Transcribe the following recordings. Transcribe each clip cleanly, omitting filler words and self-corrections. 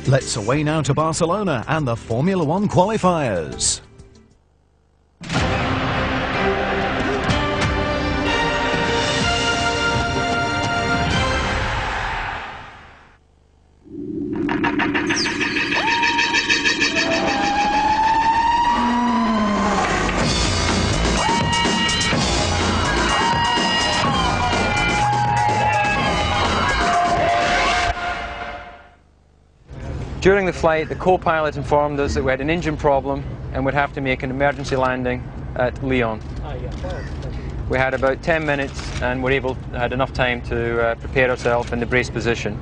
Let's away now to Barcelona and the Formula One qualifiers. During the flight, the co-pilot informed us that we had an engine problem and would have to make an emergency landing at Lyon. We had about 10 minutes and had enough time to prepare ourselves in the brace position.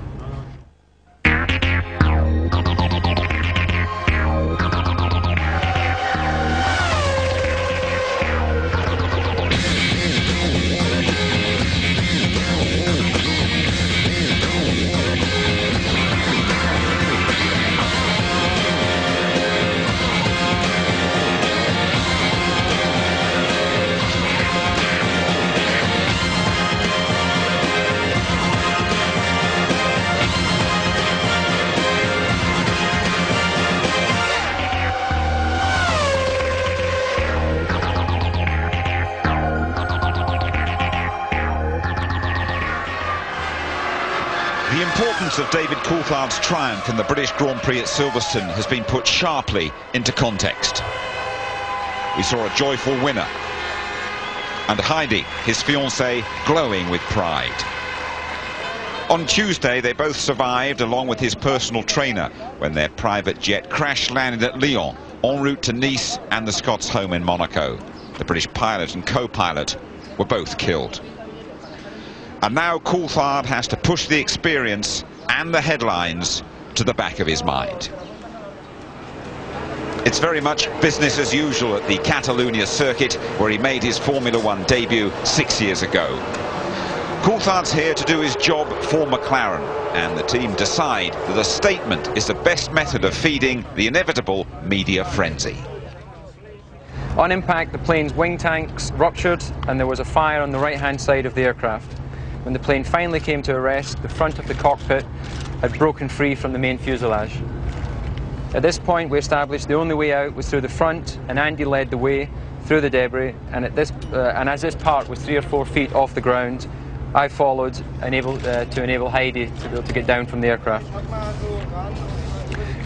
The importance of David Coulthard's triumph in the British Grand Prix at Silverstone has been put sharply into context. We saw a joyful winner, and Heidi, his fiancée, glowing with pride. On Tuesday, they both survived, along with his personal trainer, when their private jet crash-landed at Lyon, en route to Nice and the Scots' home in Monaco. The British pilot and co-pilot were both killed. And now Coulthard has to push the experience and the headlines to the back of his mind. It's very much business as usual at the Catalunya circuit, where he made his Formula One debut 6 years ago. Coulthard's here to do his job for McLaren, and the team decide that a statement is the best method of feeding the inevitable media frenzy. On impact, the plane's wing tanks ruptured and there was a fire on the right-hand side of the aircraft. When the plane finally came to a rest, the front of the cockpit had broken free from the main fuselage. At this point, we established the only way out was through the front, and Andy led the way through the debris. And as this part was 3 or 4 feet off the ground, I followed to enable Heidi to be able to get down from the aircraft.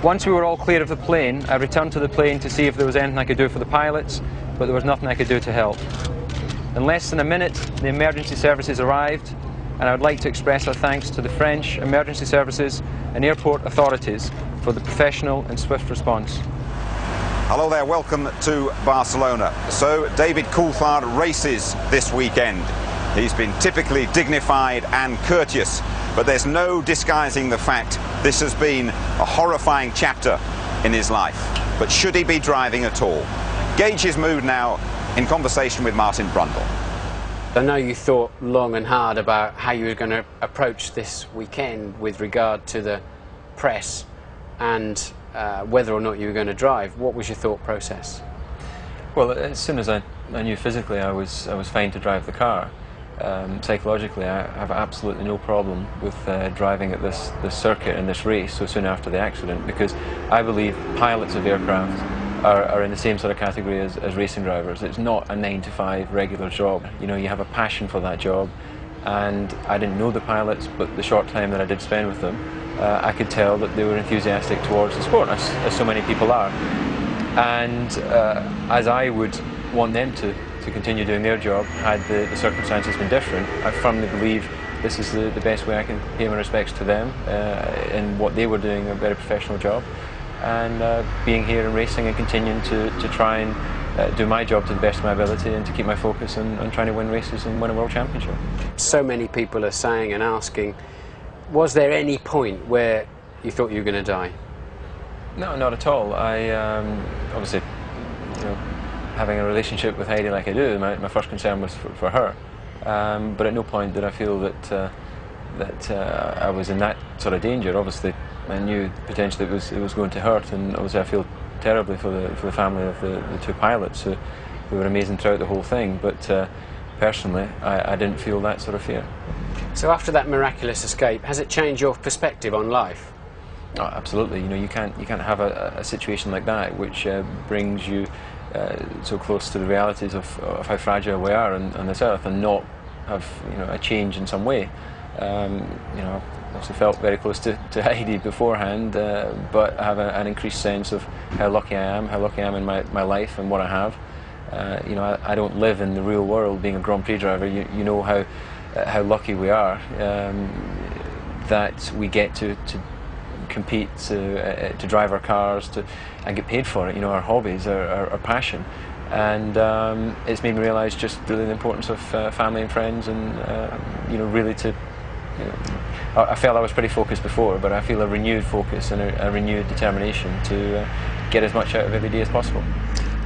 Once we were all clear of the plane, I returned to the plane to see if there was anything I could do for the pilots, but there was nothing I could do to help. In less than a minute, the emergency services arrived, and I would like to express our thanks to the French emergency services and airport authorities for the professional and swift response. Hello there, welcome to Barcelona. So David Coulthard races this weekend. He's been typically dignified and courteous, but there's no disguising the fact this has been a horrifying chapter in his life. But should he be driving at all? Gauge his mood now in conversation with Martin Brundle. I know you thought long and hard about how you were going to approach this weekend with regard to the press and whether or not you were going to drive. What was your thought process? Well, as soon as I knew physically I was fine to drive the car. Psychologically, I have absolutely no problem with driving at this circuit and this race so soon after the accident, because I believe pilots of aircraft are in the same sort of category as racing drivers. It's not a 9-to-5 regular job. You know, you have a passion for that job, and I didn't know the pilots, but the short time that I did spend with them, I could tell that they were enthusiastic towards the sport, as so many people are. And as I would want them to continue doing their job, had the circumstances been different, I firmly believe this is the best way I can pay my respects to them in what they were doing, a very professional job, and being here and racing and continuing to try and do my job to the best of my ability and to keep my focus on trying to win races and win a world championship. So many people are saying and asking, was there any point where you thought you were going to die? No, not at all. I obviously, you know, having a relationship with Heidi like I do, my first concern was for her. But at no point did I feel that I was in that sort of danger. Obviously, I knew potentially it was going to hurt, and obviously I feel terribly for the family of the 2 pilots who were amazing throughout the whole thing. But personally, I didn't feel that sort of fear. So after that miraculous escape, has it changed your perspective on life? Oh, absolutely. You know, you can't have a situation like that which brings you so close to the realities of how fragile we are on this earth, and not have, you know, a change in some way. You know, I obviously felt very close to Heidi beforehand, but I have an increased sense of how lucky I am in my life and what I have. You know, I don't live in the real world being a Grand Prix driver. You know how lucky we are that we get to compete, to drive our cars, and get paid for it. You know, our hobbies, our passion, and it's made me realise just really the importance of family and friends, and you know, really to. You know, I felt I was pretty focused before, but I feel a renewed focus and a renewed determination to get as much out of every day as possible.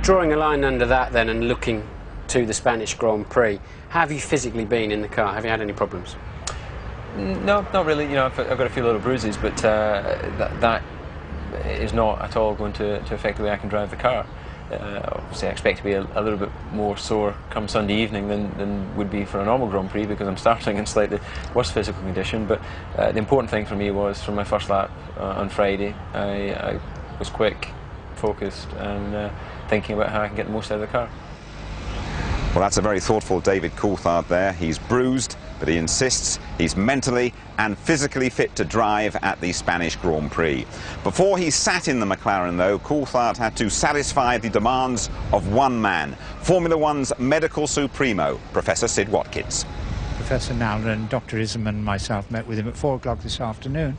Drawing a line under that then, and looking to the Spanish Grand Prix, how have you physically been in the car? Have you had any problems? No, not really. You know, I've got a few little bruises, but that is not at all going to affect the way I can drive the car. Obviously, I expect to be a little bit more sore come Sunday evening than would be for a normal Grand Prix, because I'm starting in slightly worse physical condition. But the important thing for me was, from my first lap on Friday, I was quick, focused, and thinking about how I can get the most out of the car. Well, that's a very thoughtful David Coulthard there. He's bruised, but he insists he's mentally and physically fit to drive at the Spanish Grand Prix. Before he sat in the McLaren, though, Coulthard had to satisfy the demands of one man, Formula One's medical supremo, Professor Sid Watkins. Professor Nowler and Dr. Ism and myself met with him at 4 o'clock this afternoon.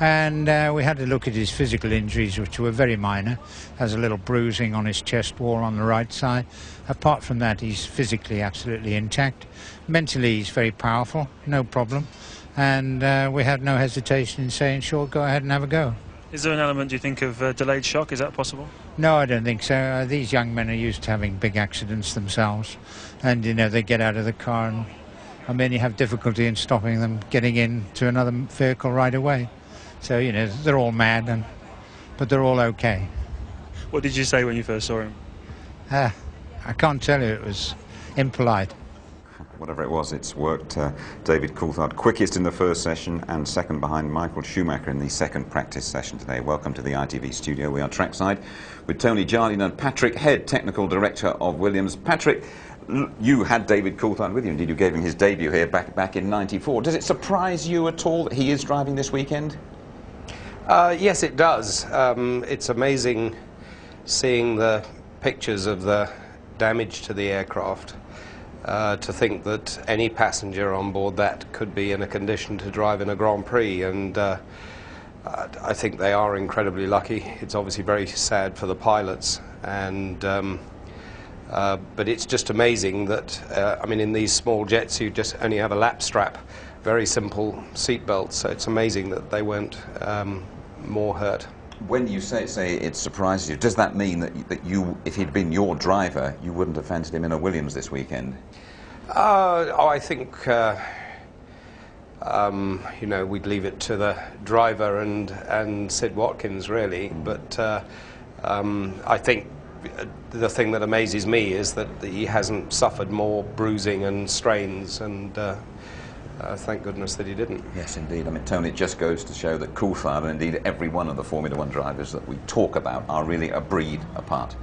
And we had to look at his physical injuries, which were very minor. Has a little bruising on his chest wall on the right side. Apart from that, he's physically absolutely intact. Mentally, he's very powerful, no problem. And we had no hesitation in saying, sure, go ahead and have a go. Is there an element, do you think, of delayed shock? Is that possible? No, I don't think so. These young men are used to having big accidents themselves. And, you know, they get out of the car and, I mean, you have difficulty in stopping them getting into another vehicle right away. So, you know, they're all mad, but they're all okay. What did you say when you first saw him? I can't tell you, it was impolite. Whatever it was, it's worked. David Coulthard quickest in the first session and second behind Michael Schumacher in the second practice session today. Welcome to the ITV studio. We are trackside with Tony Jardine and Patrick Head, Technical Director of Williams. Patrick, you had David Coulthard with you. Indeed, you gave him his debut here back in '94. Does it surprise you at all that he is driving this weekend? Yes, it does. It's amazing seeing the pictures of the damage to the aircraft. To think that any passenger on board that could be in a condition to drive in a Grand Prix, and I think they are incredibly lucky. It's obviously very sad for the pilots, and but it's just amazing that I mean, in these small jets you just only have a lap strap, very simple seat belts, so it's amazing that they weren't more hurt. When you say it surprises you, does that mean that you, if he'd been your driver, you wouldn't have fancied him in a Williams this weekend? I think you know, we'd leave it to the driver and Sid Watkins, really. But I think the thing that amazes me is that he hasn't suffered more bruising and strains, and thank goodness that he didn't. Yes, indeed. I mean, Tony, it just goes to show that Coulthard, and indeed every one of the Formula One drivers that we talk about, are really a breed apart.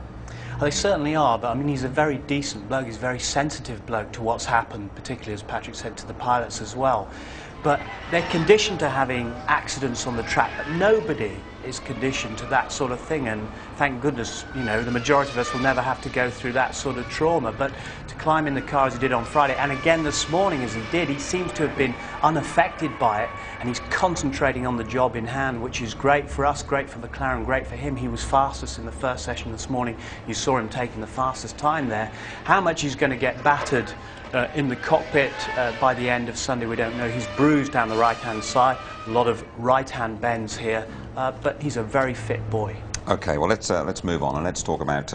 Well, they certainly are, but I mean, he's a very decent bloke. He's a very sensitive bloke to what's happened, particularly, as Patrick said, to the pilots as well. But they're conditioned to having accidents on the track, but nobody is conditioned to that sort of thing, and thank goodness, you know, the majority of us will never have to go through that sort of trauma. But to climb in the car as he did on Friday, and again this morning as he did, he seems to have been unaffected by it, and he's concentrating on the job in hand, which is great for us, great for McLaren, great for him. He was fastest in the first session this morning. You saw him taking the fastest time there. How much he's going to get battered in the cockpit by the end of Sunday, we don't know. He's bruised down the right-hand side, a lot of right-hand bends here, but he's a very fit boy. Okay, well, let's move on and let's talk about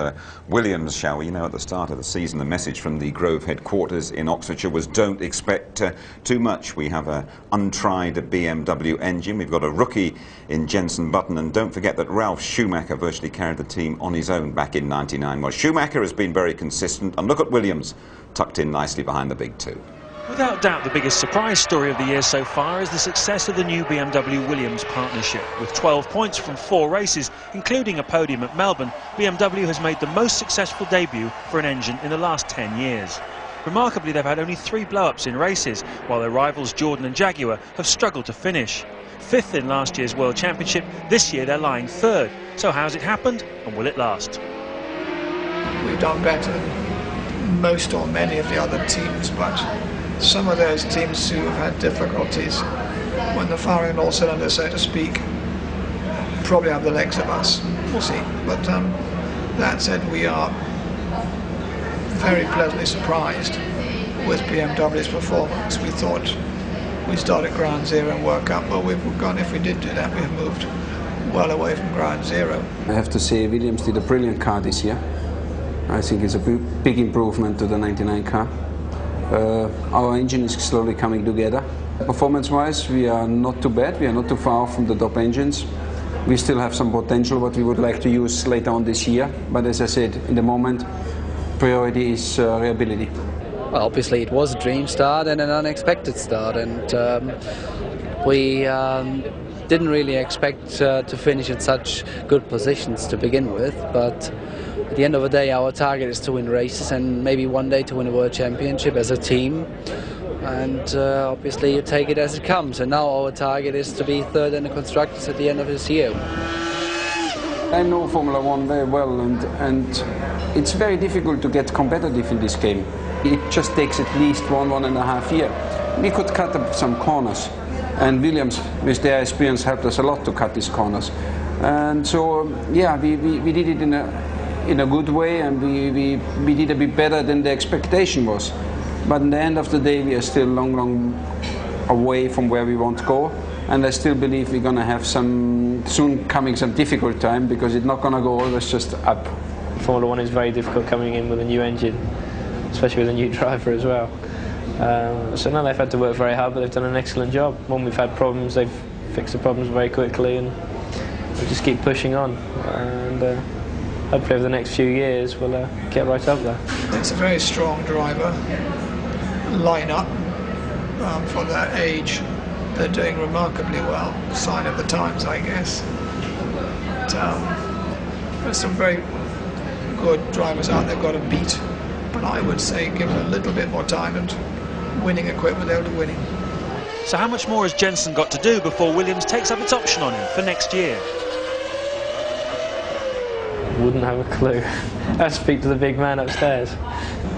Williams, shall we? You know, at the start of the season, the message from the Grove headquarters in Oxfordshire was don't expect too much. We have an untried BMW engine. We've got a rookie in Jenson Button, and don't forget that Ralf Schumacher virtually carried the team on his own back in '99. Well, Schumacher has been very consistent, and look at Williams, tucked in nicely behind the big two. Without doubt, the biggest surprise story of the year so far is the success of the new BMW-Williams partnership. With 12 points from 4 races, including a podium at Melbourne, BMW has made the most successful debut for an engine in the last 10 years. Remarkably, they've had only 3 blow-ups in races, while their rivals Jordan and Jaguar have struggled to finish. 5th in last year's World Championship, this year they're lying 3rd. So how's it happened, and will it last? We've done better than most or many of the other teams, but some of those teams who have had difficulties when they're firing on all cylinders, so to speak, probably have the legs of us. We'll see. But that said, we are very pleasantly surprised with BMW's performance. We thought we'd start at ground zero and work up, but we've gone, if we did do that, we've moved well away from ground zero. I have to say Williams did a brilliant car this year. I think it's a big improvement to the 99 car. Our engine is slowly coming together. Performance-wise, we are not too bad. We are not too far from the top engines. We still have some potential what we would like to use later on this year. But as I said, in the moment, priority is reliability. Well, obviously it was a dream start and an unexpected start, and we didn't really expect to finish in such good positions to begin with, but at the end of the day our target is to win races and maybe one day to win a World Championship as a team, and obviously you take it as it comes, and now our target is to be 3rd in the Constructors at the end of this year. I know Formula One very well, and it's very difficult to get competitive in this game. It just takes at least 1.5 years. We could cut up some corners, and Williams, with their experience, helped us a lot to cut these corners. And so, yeah, we did it in a good way, and we did a bit better than the expectation was. But in the end of the day, we are still long away from where we want to go. And I still believe we're going to have some difficult time, because it's not going to go always just up. Formula One is very difficult coming in with a new engine, especially with a new driver as well. So now they've had to work very hard, but they've done an excellent job. When we've had problems, they've fixed the problems very quickly, and we'll just keep pushing on. And hopefully over the next few years we'll get right up there. It's a very strong driver lineup for their age. They're doing remarkably well. Sign of the times, I guess. There's some very good drivers out there got to beat, but I would say give them a little bit more time and winning equipment, they'll be winning. So how much more has Jensen got to do before Williams takes up its option on him for next year? Wouldn't have a clue. I'll speak to the big man upstairs.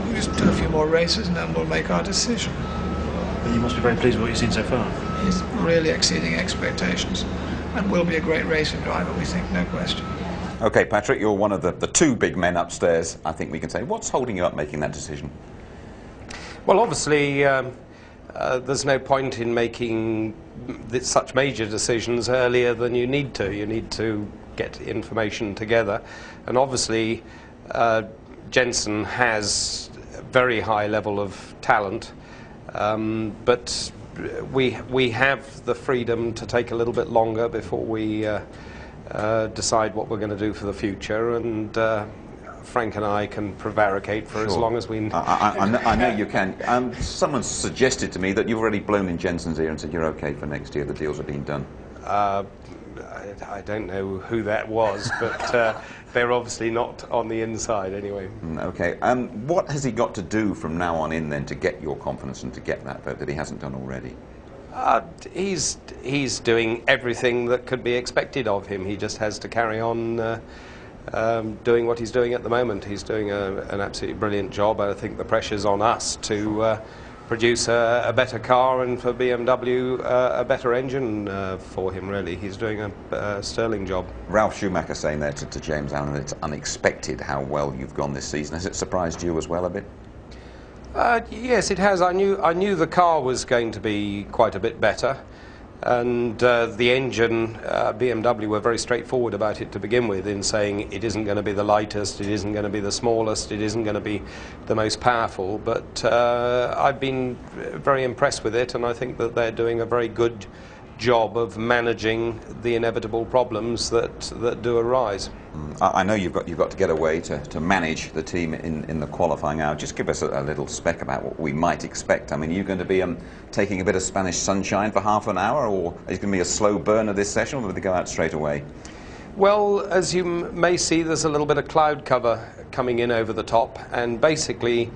We'll just do a few more races and then we'll make our decision. But you must be very pleased with what you've seen so far. He's really exceeding expectations and will be a great racing driver, we think, no question. OK, Patrick, you're one of the 2 big men upstairs, I think we can say. What's holding you up making that decision? Well, obviously, there's no point in making such major decisions earlier than you need to. You need to get information together. And obviously, Jensen has a very high level of talent, but we have the freedom to take a little bit longer before we decide what we're going to do for the future, and Frank and I can prevaricate for as long as we... I know you can. Someone suggested to me that you've already blown in Jensen's ear and said you're OK for next year, the deals are being done. I don't know who that was, but they're obviously not on the inside anyway. OK. What has he got to do from now on in then to get your confidence and to get that vote that he hasn't done already? He's doing everything that could be expected of him. He just has to carry on doing what he's doing at the moment. He's doing an absolutely brilliant job. I think the pressure's on us to produce a better car, and for BMW a better engine for him, really. He's doing a sterling job. Ralph Schumacher saying there to James Allen that it's unexpected how well you've gone this season. Has it surprised you as well a bit? Yes, it has. I knew the car was going to be quite a bit better, and the engine, BMW were very straightforward about it to begin with, in saying it isn't going to be the lightest, it isn't going to be the smallest, it isn't going to be the most powerful, but I've been very impressed with it, and I think that they're doing a very good job of managing the inevitable problems that do arise. I know you've got to get away to manage the team in the qualifying hour. Just give us a little spec about what we might expect. I mean, are you going to be taking a bit of Spanish sunshine for half an hour, or is it going to be a slow burner this session, or will they go out straight away? Well, as you may see, there's a little bit of cloud cover coming in over the top, and basically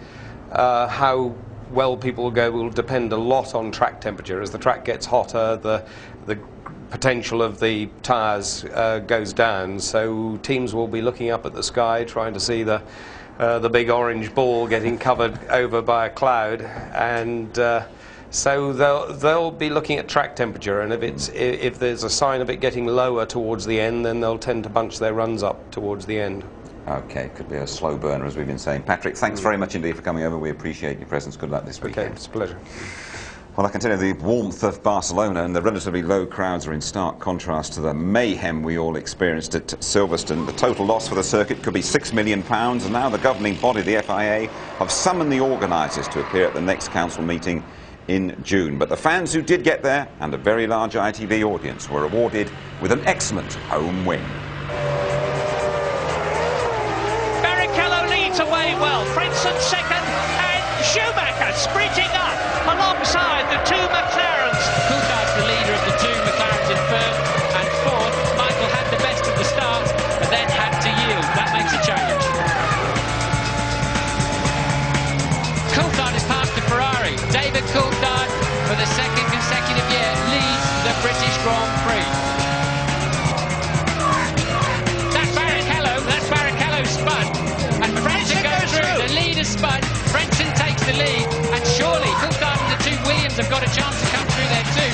how well people go will depend a lot on track temperature. As the track gets hotter, the potential of the tyres goes down, so teams will be looking up at the sky trying to see the big orange ball getting covered over by a cloud, and so they'll be looking at track temperature, and if there's a sign of it getting lower towards the end, then they'll tend to bunch their runs up towards the end. Okay, could be a slow burner, as we've been saying. Patrick, thanks very much indeed for coming over. We appreciate your presence. Good luck this weekend. Okay, it's a pleasure. Well, I can tell you the warmth of Barcelona and the relatively low crowds are in stark contrast to the mayhem we all experienced at Silverstone. The total loss for the circuit could be £6 million, and now the governing body, the FIA, have summoned the organisers to appear at the next council meeting in June. But the fans who did get there, and a very large ITV audience, were awarded with an excellent home win. Away well, Frentzen second, and Schumacher sprinting up alongside the two McLarens. Coulthard's the leader of the two McLarens in third and fourth. Michael had the best of the start and then had to yield. That makes a change. Coulthard is past the Ferrari. David Coulthard, for the second consecutive year, leads the British Grand Prix. That's Barrichello's spun. And Frentzen goes through, the lead is spun, Frentzen takes the lead, and surely Coulthard and the two Williams have got a chance to come through there too.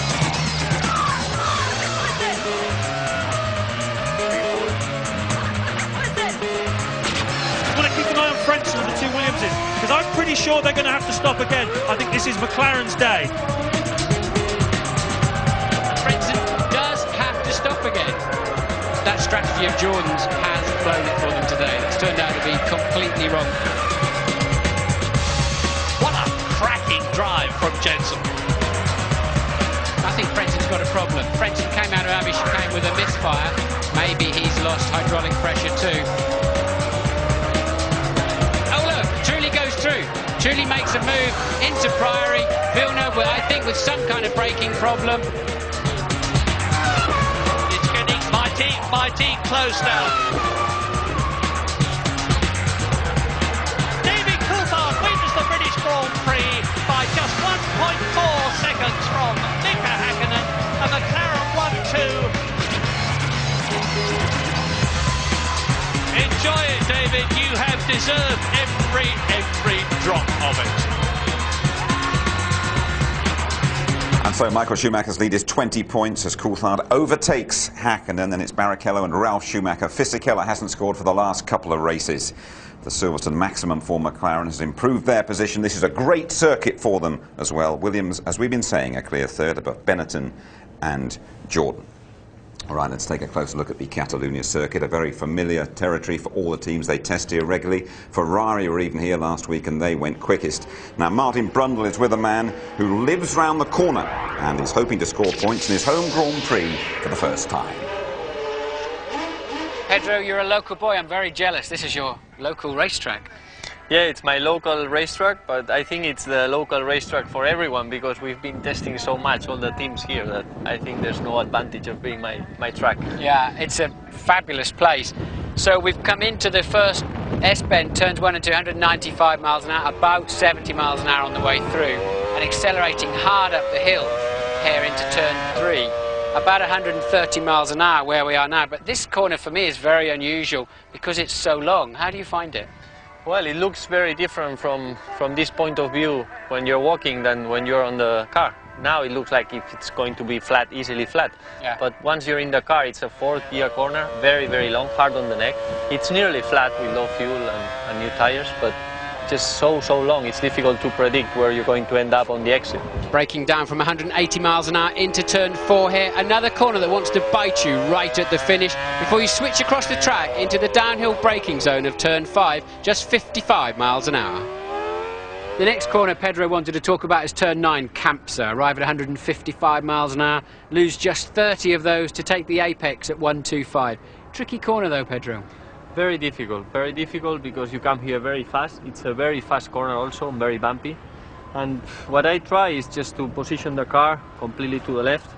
I want to keep an eye on Frentzen and the two Williamses, because I'm pretty sure they're going to have to stop again. I think this is McLaren's day. Frentzen does have to stop again. That strategy of Jordan's has blown it for them today. It's turned out to be completely wrong. What a cracking drive from Jensen. I think Frentzen's got a problem. Frentzen came out of Abbey chicane with a misfire. Maybe he's lost hydraulic pressure too. Oh look, Trulli goes through. Trulli makes a move into Priory. Villeneuve, I think, with some kind of braking problem. Mighty close now. David Coulthard wins the British Grand Prix by just 1.4 seconds from Mika Häkkinen, and McLaren 1-2. Enjoy it, David. You have deserved every drop of it. And so Michael Schumacher's lead is 20 points as Coulthard overtakes Häkkinen. Then it's Barrichello and Ralf Schumacher. Fisichella hasn't scored for the last couple of races. The Silverstone maximum for McLaren has improved their position. This is a great circuit for them as well. Williams, as we've been saying, a clear third above Benetton and Jordan. All right, let's take a closer look at the Catalunya circuit, a very familiar territory for all the teams. They test here regularly. Ferrari were even here last week and they went quickest. Now, Martin Brundle is with a man who lives round the corner and is hoping to score points in his home Grand Prix for the first time. Pedro, you're a local boy. I'm very jealous. This is your local racetrack. Yeah, it's my local racetrack, but I think it's the local racetrack for everyone because we've been testing so much, all the teams here, that I think there's no advantage of being my track. Yeah, it's a fabulous place. So we've come into the first S-bend, turns 1 and 2, 195 miles an hour, about 70 miles an hour on the way through, and accelerating hard up the hill here into turn 3. About 130 miles an hour where we are now, but this corner for me is very unusual because it's so long. How do you find it? Well, it looks very different from this point of view when you're walking than when you're on the car. Now it looks like if it's going to be flat, easily flat. Yeah. But once you're in the car, it's a fourth gear corner, very, very long, hard on the neck. It's nearly flat with low fuel and new tires, but just so long, it's difficult to predict where you're going to end up on the exit. Braking down from 180 miles an hour into turn 4 here. Another corner that wants to bite you right at the finish before you switch across the track into the downhill braking zone of turn 5, just 55 miles an hour. The next corner Pedro wanted to talk about is turn 9, Campsa. Arrive at 155 miles an hour, lose just 30 of those to take the apex at 125. Tricky corner though, Pedro. Very difficult because you come here very fast. It's a very fast corner also, and very bumpy. And what I try is just to position the car completely to the left.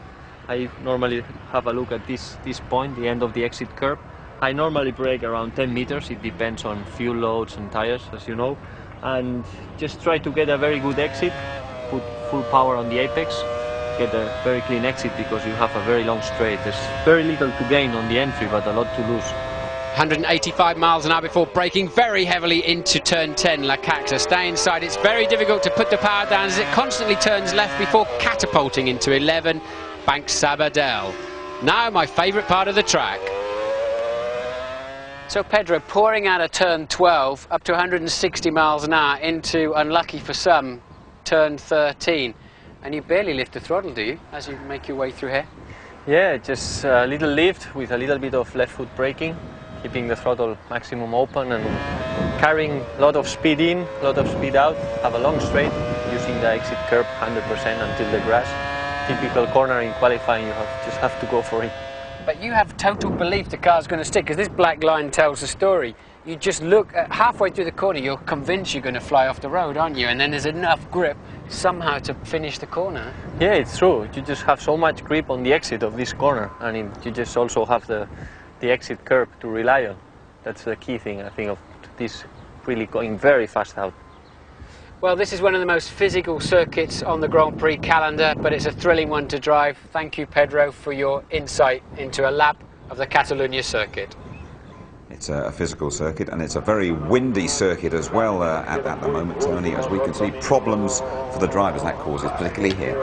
I normally have a look at this point, the end of the exit curb. I normally brake around 10 meters. It depends on fuel loads and tires, as you know. And just try to get a very good exit, put full power on the apex, get a very clean exit because you have a very long straight. There's very little to gain on the entry, but a lot to lose. 185 miles an hour before braking very heavily into turn 10, La Cacta. Stay inside. It's very difficult to put the power down as it constantly turns left before catapulting into 11, Bank Sabadell. Now my favourite part of the track. So Pedro, pouring out of turn 12 up to 160 miles an hour into, unlucky for some, turn 13. And you barely lift the throttle, do you, as you make your way through here? Yeah, just a little lift with a little bit of left foot braking, keeping the throttle maximum open and carrying a lot of speed in, a lot of speed out. Have a long straight, using the exit curb 100% until the grass. Typical corner in qualifying, you just have to go for it. But you have total belief the car's going to stick, because this black line tells the story. You just look at halfway through the corner, you're convinced you're going to fly off the road, aren't you? And then there's enough grip somehow to finish the corner. Yeah, it's true. You just have so much grip on the exit of this corner, and you just also have the exit curb to rely on. That's the key thing, I think, of this really going very fast out. Well, this is one of the most physical circuits on the Grand Prix calendar, but it's a thrilling one to drive. Thank you, Pedro, for your insight into a lap of the Catalunya circuit. It's a physical circuit, and it's a very windy circuit as well at the moment, Tony, as we can see problems for the drivers that causes, particularly here.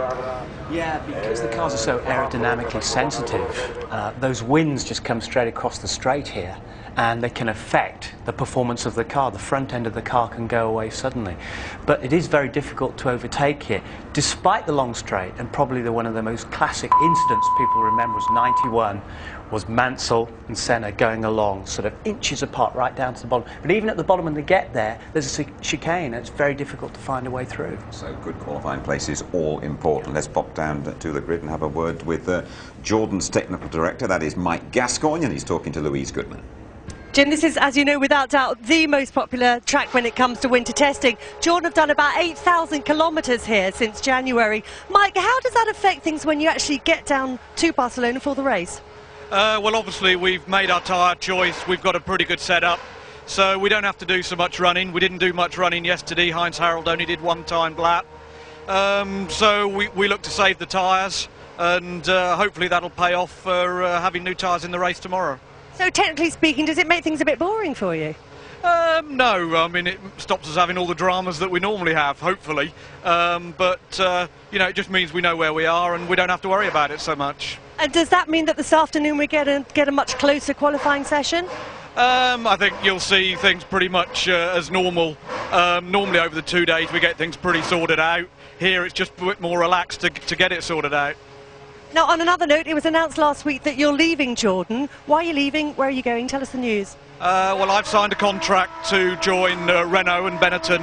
Yeah, because the cars are so aerodynamically sensitive, those winds just come straight across the straight here, and they can affect the performance of the car. The front end of the car can go away suddenly. But it is very difficult to overtake here. Despite the long straight, and probably one of the most classic incidents people remember was 91, was Mansell and Senna going along sort of inches apart right down to the bottom. But even at the bottom when they get there, there's a chicane, and it's very difficult to find a way through. So good qualifying places, all important. Let's pop down to the grid and have a word with Jordan's technical director, that is Mike Gascoigne, and he's talking to Louise Goodman. Jim, this is, as you know, without doubt, the most popular track when it comes to winter testing. Jordan have done about 8,000 kilometres here since January. Mike, how does that affect things when you actually get down to Barcelona for the race? Well, obviously, we've made our tyre choice. We've got a pretty good setup, so we don't have to do so much running. We didn't do much running yesterday. Heinz Harald only did one timed lap. So we look to save the tyres, and hopefully that'll pay off for having new tyres in the race tomorrow. So technically speaking, does it make things a bit boring for you? No, I mean, it stops us having all the dramas that we normally have, hopefully. But, you know, it just means we know where we are and we don't have to worry about it so much. And does that mean that this afternoon we get a much closer qualifying session? I think you'll see things pretty much as normal. Normally over the 2 days we get things pretty sorted out. Here it's just a bit more relaxed to get it sorted out. Now, on another note, it was announced last week that you're leaving Jordan. Why are you leaving? Where are you going? Tell us the news. Well, I've signed a contract to join Renault and Benetton.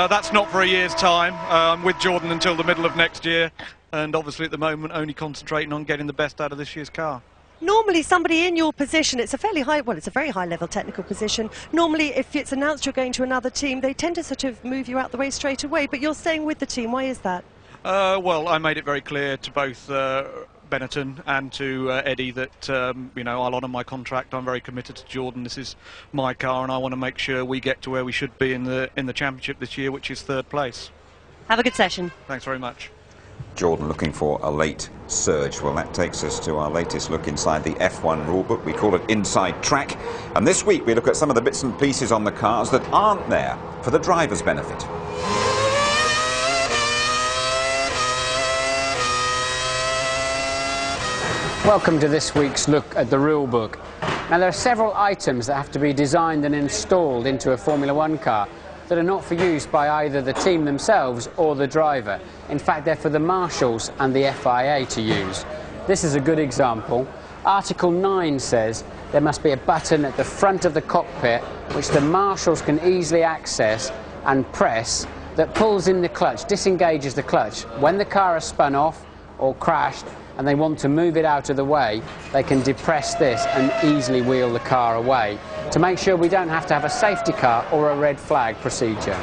That's not for a year's time. I'm with Jordan until the middle of next year, and obviously at the moment only concentrating on getting the best out of this year's car. Normally somebody in your position, it's a fairly high, well, it's a very high level technical position. Normally if it's announced you're going to another team, they tend to sort of move you out the way straight away, but you're staying with the team. Why is that? Well, I made it very clear to both Benetton and to Eddie that you know, I'll honour my contract. I'm very committed to Jordan. This is my car, and I want to make sure we get to where we should be in the championship this year, which is 3rd place. Have a good session. Thanks very much. Jordan looking for a late surge. Well, that takes us to our latest look inside the F1 rulebook. We call it Inside Track, and this week we look at some of the bits and pieces on the cars that aren't there for the driver's benefit. Welcome to this week's look at the rule book. Now, there are several items that have to be designed and installed into a Formula One car that are not for use by either the team themselves or the driver. In fact, they're for the marshals and the FIA to use. This is a good example. Article 9 says there must be a button at the front of the cockpit which the marshals can easily access and press that pulls in the clutch, disengages the clutch. When the car has spun off or crashed and they want to move it out of the way, they can depress this and easily wheel the car away to make sure we don't have to have a safety car or a red flag procedure.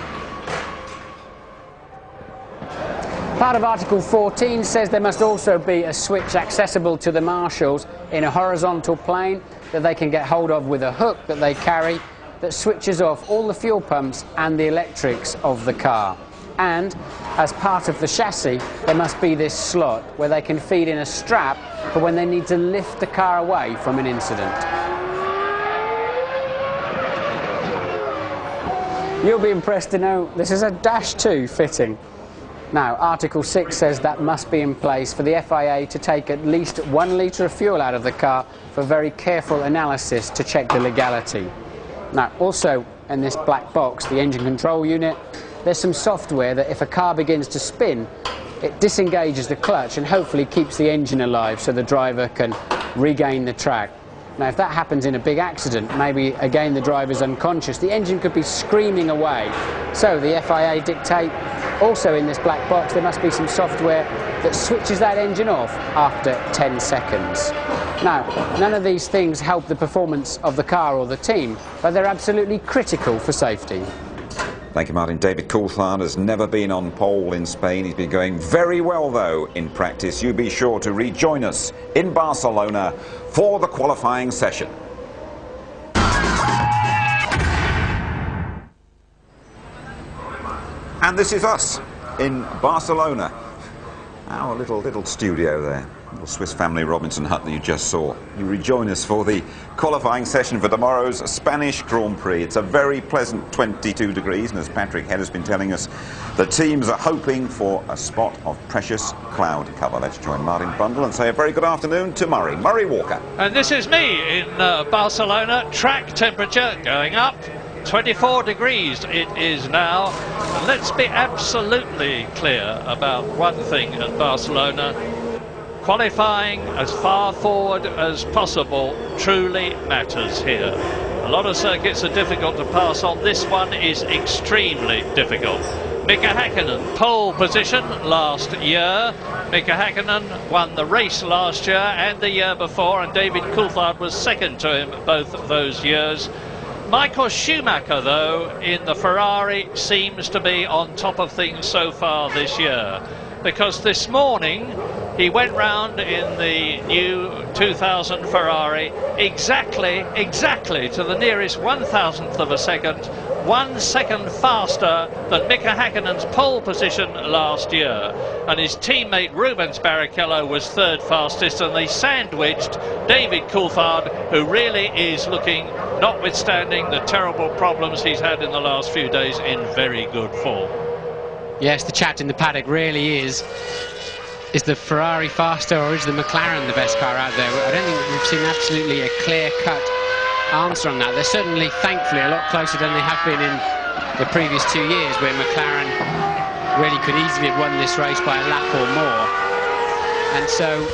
Part of Article 14 says there must also be a switch accessible to the marshals in a horizontal plane that they can get hold of with a hook that they carry that switches off all the fuel pumps and the electrics of the car. And as part of the chassis, there must be this slot where they can feed in a strap for when they need to lift the car away from an incident. You'll be impressed to know this is a Dash 2 fitting. Now, Article 6 says that must be in place for the FIA to take at least 1 litre of fuel out of the car for very careful analysis to check the legality. Now, also in this black box, the engine control unit, there's some software that if a car begins to spin, it disengages the clutch and hopefully keeps the engine alive so the driver can regain the track. Now, if that happens in a big accident, maybe again the driver's unconscious, the engine could be screaming away. So the FIA dictate, also in this black box, there must be some software that switches that engine off after 10 seconds. Now, none of these things help the performance of the car or the team, but they're absolutely critical for safety. Thank you, Martin. David Coulthard has never been on pole in Spain. He's been going very well, though, in practice. You be sure to rejoin us in Barcelona for the qualifying session. And this is us in Barcelona. Our little studio there. Little Swiss Family Robinson hut that you just saw. You rejoin us for the qualifying session for tomorrow's Spanish Grand Prix. It's a very pleasant 22 degrees, and as Patrick Head has been telling us, the teams are hoping for a spot of precious cloud cover. Let's join Martin Bundle and say a very good afternoon to Murray Walker. And this is me in Barcelona. Track temperature going up. 24 degrees it is now. And let's be absolutely clear about one thing at Barcelona. Qualifying as far forward as possible truly matters here. A lot of circuits are difficult to pass on. This one is extremely difficult. Mika Häkkinen, pole position last year. Mika Häkkinen won the race last year and the year before, and David Coulthard was second to him both of those years. Michael Schumacher, though, in the Ferrari seems to be on top of things so far this year, because this morning he went round in the new 2000 Ferrari exactly to the nearest 1,000th of a second, 1 second faster than Mika Häkkinen's pole position last year. And his teammate Rubens Barrichello was third fastest, and they sandwiched David Coulthard, who really is looking, notwithstanding the terrible problems he's had in the last few days, in very good form. Yes, the chat in the paddock really is the Ferrari faster or is the McLaren the best car out there? I don't think we've seen absolutely a clear-cut answer on that. They're certainly, thankfully, a lot closer than they have been in the previous 2 years, where McLaren really could easily have won this race by a lap or more. And so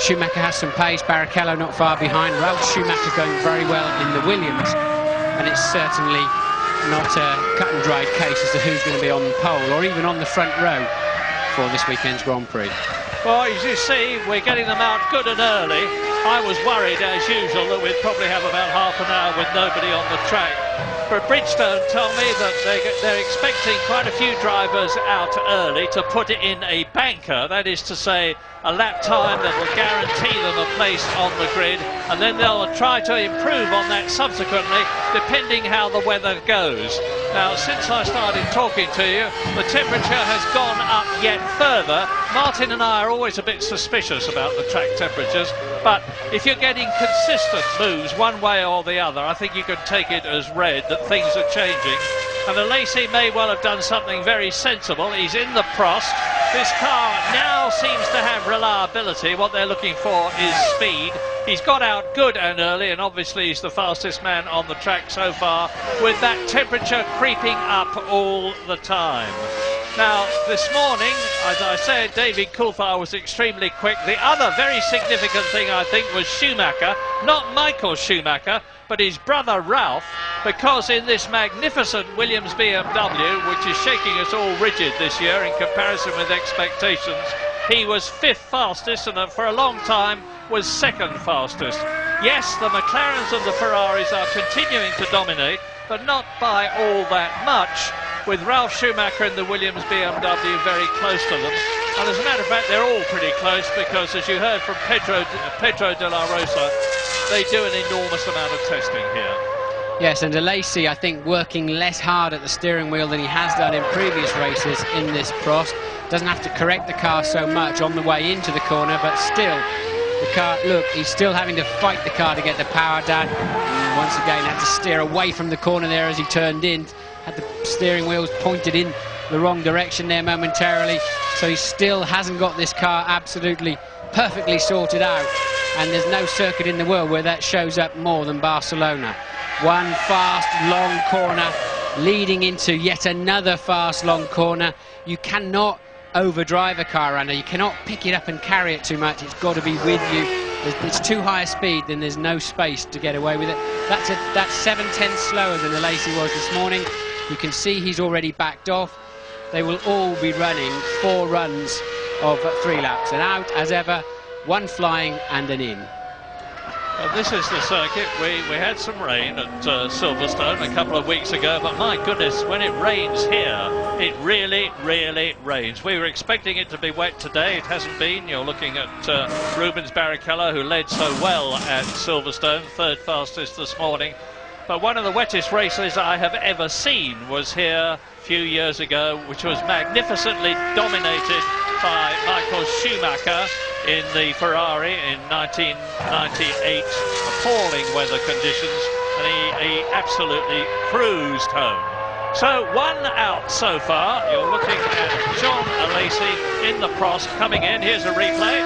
Schumacher has some pace, Barrichello not far behind. Ralf Schumacher going very well in the Williams, and it's certainly not a cut and dried case as to who's going to be on the pole or even on the front row for this weekend's Grand Prix. Well, as you see, we're getting them out good and early. I was worried, as usual, that we'd probably have about half an hour with nobody on the track. But Bridgestone told me that they're expecting quite a few drivers out early to put it in a banker, that is to say, a lap time that will guarantee them a place on the grid, and then they'll try to improve on that subsequently, depending how the weather goes. Now, since I started talking to you, the temperature has gone up yet further. Martin and I are always a bit suspicious about the track temperatures, but if you're getting consistent moves one way or the other, I think you can take it as read that things are changing. And Alesi may well have done something very sensible. He's in the Prost. This car now seems to have reliability. What they're looking for is speed. He's got out good and early, and obviously he's the fastest man on the track so far, with that temperature creeping up all the time. Now, this morning, as I said, David Coulthard was extremely quick. The other very significant thing, I think, was Schumacher, not Michael Schumacher, but his brother Ralph, because in this magnificent Williams BMW, which is shaking us all rigid this year in comparison with expectations, he was 5th fastest and for a long time was 2nd fastest. Yes, the McLarens and the Ferraris are continuing to dominate, but not by all that much, with Ralf Schumacher in the Williams BMW very close to them. And as a matter of fact, they're all pretty close, because as you heard from Pedro de la Rosa, they do an enormous amount of testing here. Yes, and Alesi, I think, working less hard at the steering wheel than he has done in previous races in this Prost. Doesn't have to correct the car so much on the way into the corner, but still, the car, look, he's still having to fight the car to get the power down. And once again, had to steer away from the corner there as he turned in. Had the steering wheels pointed in the wrong direction there momentarily. So he still hasn't got this car absolutely perfectly sorted out. And there's no circuit in the world where that shows up more than Barcelona. One fast, long corner leading into yet another fast, long corner. You cannot overdrive a car, Anna. You cannot pick it up and carry it too much. It's got to be with you. It's too high a speed, then there's no space to get away with it. That's 7/10 slower than Alesi was this morning. You can see he's already backed off. They will all be running 4 runs of 3 laps. An out as ever, 1 flying and an in. Well, this is the circuit. We had some rain at Silverstone a couple of weeks ago, but my goodness, when it rains here, it really, really rains. We were expecting it to be wet today. It hasn't been. You're looking at Rubens Barrichello, who led so well at Silverstone, 3rd fastest this morning. But one of the wettest races I have ever seen was here a few years ago, which was magnificently dominated by Michael Schumacher in the Ferrari in 1998. Appalling weather conditions, and he absolutely cruised home. So 1 out so far. You're looking at John Alesi in the Prost coming in. Here's a replay.